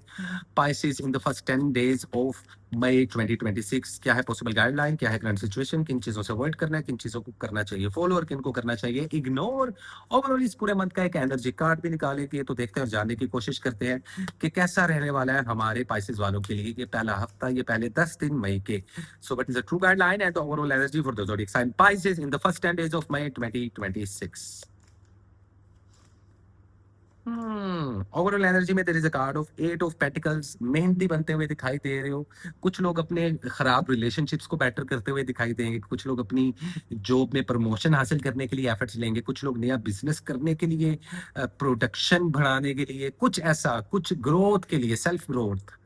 Pisces in the first 10 days of May 2026। क्या है पॉसिबल गाइडलाइन, क्या है करंट सिचुएशन, किन चीजों से अवॉइड करना है, किन चीजों को करना चाहिए फॉलो और किन को करना चाहिए इग्नोर। ओवरऑल इस पूरे मंथ का एक एनर्जी कार्ड भी निकालेंगे, तो देखते हैं और जानने की कोशिश करते हैं कि कैसा रहने वाला है हमारे पाइसेस वालों के लिए ये पहला हफ्ता, ये पहले 10 दिन मई के। So what is the true guideline and the overall energy for the zodiac sign Pisces in the first 10 days of May 2026? Overall energy में there is a card of 8 of pentacles. मेहंदी बनते हुए दिखाई दे रहे हो। कुछ लोग अपने खराब रिलेशनशिप्स को बेटर करते हुए दिखाई देंगे, कुछ लोग अपनी जॉब में प्रमोशन हासिल करने के लिए एफर्ट्स लेंगे, कुछ लोग नया बिजनेस करने के लिए, प्रोडक्शन बढ़ाने के लिए, कुछ ऐसा, कुछ ग्रोथ के लिए, सेल्फ ग्रोथ,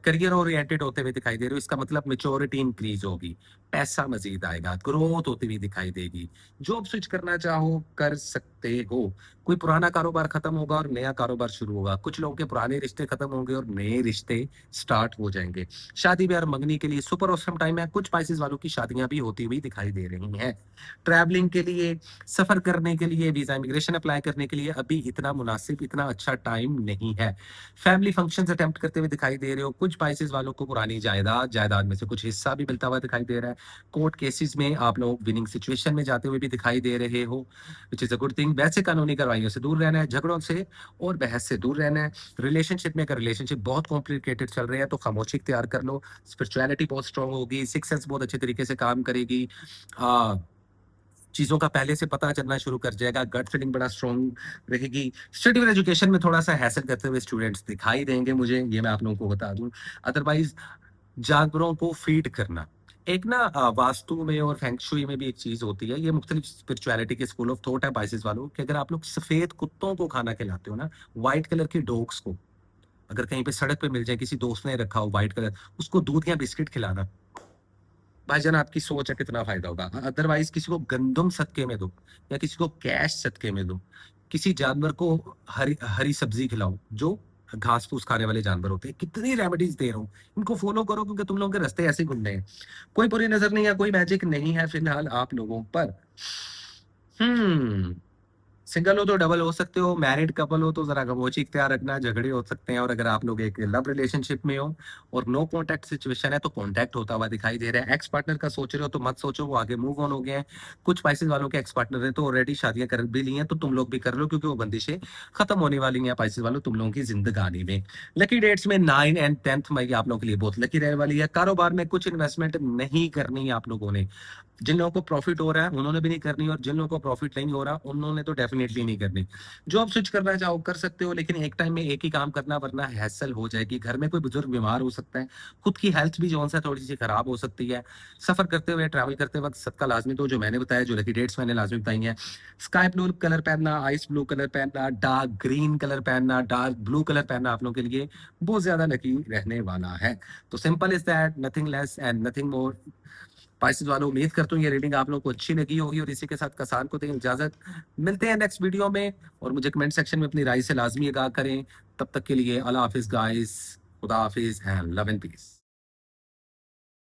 करियर ओरिएंटेड होते हुए दिखाई दे रहे हो। इसका मतलब मेच्योरिटी इंक्रीज होगी, पैसा मजीद आएगा, ग्रोथ होती हुई दिखाई देगी। जॉब स्विच करना चाहो कर सकते हो। कोई पुराना कारोबार खत्म होगा और नया कारोबार शुरू होगा। कुछ लोगों के पुराने रिश्ते खत्म होंगे और नए रिश्ते स्टार्ट हो जाएंगे। शादी ब्याह और मंगनी के लिए सुपर ऑसम टाइम है। कुछ पाइसेस वालों की शादियां भी होती हुई दिखाई दे रही हैं। ट्रैवलिंग के लिए, सफर करने के लिए, वीजा इमिग्रेशन अप्लाई करने के लिए अभी इतना मुनासिब, इतना अच्छा टाइम नहीं है। फैमिली फंक्शंस अटेम्प्ट करते हुए दिखाई दे रहे हो। कुछ पाइसेस वालों को पुरानी जायदाद, जायदाद में से कुछ हिस्सा भी मिलता हुआ दिखाई दे रहा है। कोर्ट केसेस में आप लोग विनिंग सिचुएशन में जाते हुए भी दिखाई दे रहे हो, which is a good thing. वैसे कानूनी कार्रवाइयों से दूर रहना है, झगड़ों से और बहस से दूर रहना है। रिलेशनशिप में अगर रिलेशनशिप बहुत कॉम्प्लिकेटेड चल रहे हैं तो खामोशी इख्तियार कर लो। स्पिरिचुअलिटी बहुत स्ट्रांग होगी, सिक्स सेंस बहुत अच्छे तरीके से काम करेगी। आ, चीजों का पहले से पता चलना शुरू कर जाएगा, गट फीलिंग बड़ा स्ट्रॉन्ग रहेगी। स्टडी और एजुकेशन में थोड़ा सा हैसल करते हुए स्टूडेंट्स दिखाई देंगे मुझे, ये मैं आप लोगों को बता दूं। अदरवाइज जानवरों को फीड करना एक ना, वास्तु में और फेंगशुई में भी एक चीज होती है, ये मुख्तलिफ स्पिरिचुअलिटी के स्कूल ऑफ थॉट है पाइसेस वालों कि अगर आप लोग सफेद कुत्तों को खाना खिलाते हो ना, व्हाइट कलर के डॉग्स को, अगर कहीं पे सड़क पे मिल जाए, किसी दोस्त ने रखा हो व्हाइट कलर, उसको दूध या बिस्किट खिलाना। भाईजान आपकी सोच है, कितना फायदा होगा। अदरवाइज किसी को गंदम सदके में दो या किसी को कैश सदके में दो। किसी जानवर को हरी हरी सब्जी खिलाओ, जो घास फूस खाने वाले जानवर होते हैं। कितनी रेमेडीज दे रहा हूँ, इनको फॉलो करो क्योंकि तुम लोगों के रास्ते ऐसे घूमने हैं। कोई बुरी नजर नहीं है, कोई मैजिक नहीं है फिलहाल आप लोगों पर। हम्म सिंगल हो तो डबल हो सकते हो, मैरिड कपल हो तो जरा खामोशी इख्तियार रखना, झगड़े हो सकते हैं। और अगर आप लोग एक लव रिलेशनशिप में हो और नो कांटेक्ट सिचुएशन है तो कांटेक्ट होता हुआ दिखाई दे रहा है। एक्स पार्टनर का सोच रहे हो तो मत सोचो, वो आगे मूव ऑन हो गए हैं। कुछ पाइसेस वालों के एक्स पार्टनर ने तो ऑलरेडी शादियां कर भी ली हैं, तो तुम लोग भी कर लो क्योंकि वो बंदिशें खत्म होने वाली हैं पाइसेस वालों तुम लोगों की जिंदगानी में। लकी डेट्स में 9 एंड 10 मई आप लोगों के लिए बहुत लकी रहने वाली है। कारोबार में कुछ इन्वेस्टमेंट नहीं करनी है आप लोगों ने। जिन लोगों को प्रॉफिट हो रहा है उन्होंने भी नहीं करनी, और जिन लोगों को प्रॉफिट नहीं हो रहा उन्होंने तो डेफिनेटली नहीं करनी। जॉब स्विच करना चाहो कर सकते हो, लेकिन एक टाइम में एक ही काम करना, वरना हैसल हो जाएगी। घर में कोई बुजुर्ग बीमार हो सकता है, खुद की हेल्थ भी जो है थोड़ी सी खराब हो सकती है। सफर करते हुए, ट्रैवल करते वक्त सदका लाजमी, तो जो मैंने बताया, जो लकी डेट्स मैंने लाजमी बताई हैं, स्काई ब्लू कलर पहनना, आइस ब्लू कलर पहनना, डार्क ग्रीन कलर पहनना, डार्क ब्लू कलर पहनना आप लोगों के लिए बहुत ज्यादा लकी रहने वाला है। तो simple is that, nothing less and nothing more. Pisces वालों, उम्मीद करता हूँ ये रीडिंग आप लोगों को अच्छी लगी होगी, और इसी के साथ कसान को दें इजाजत। मिलते हैं नेक्स्ट वीडियो में, और मुझे कमेंट सेक्शन में अपनी राय से लाजमी आगाह करें। तब तक के लिए अल्लाह हाफिज गाइस, खुदा हाफिज एंड लव एंड पीस।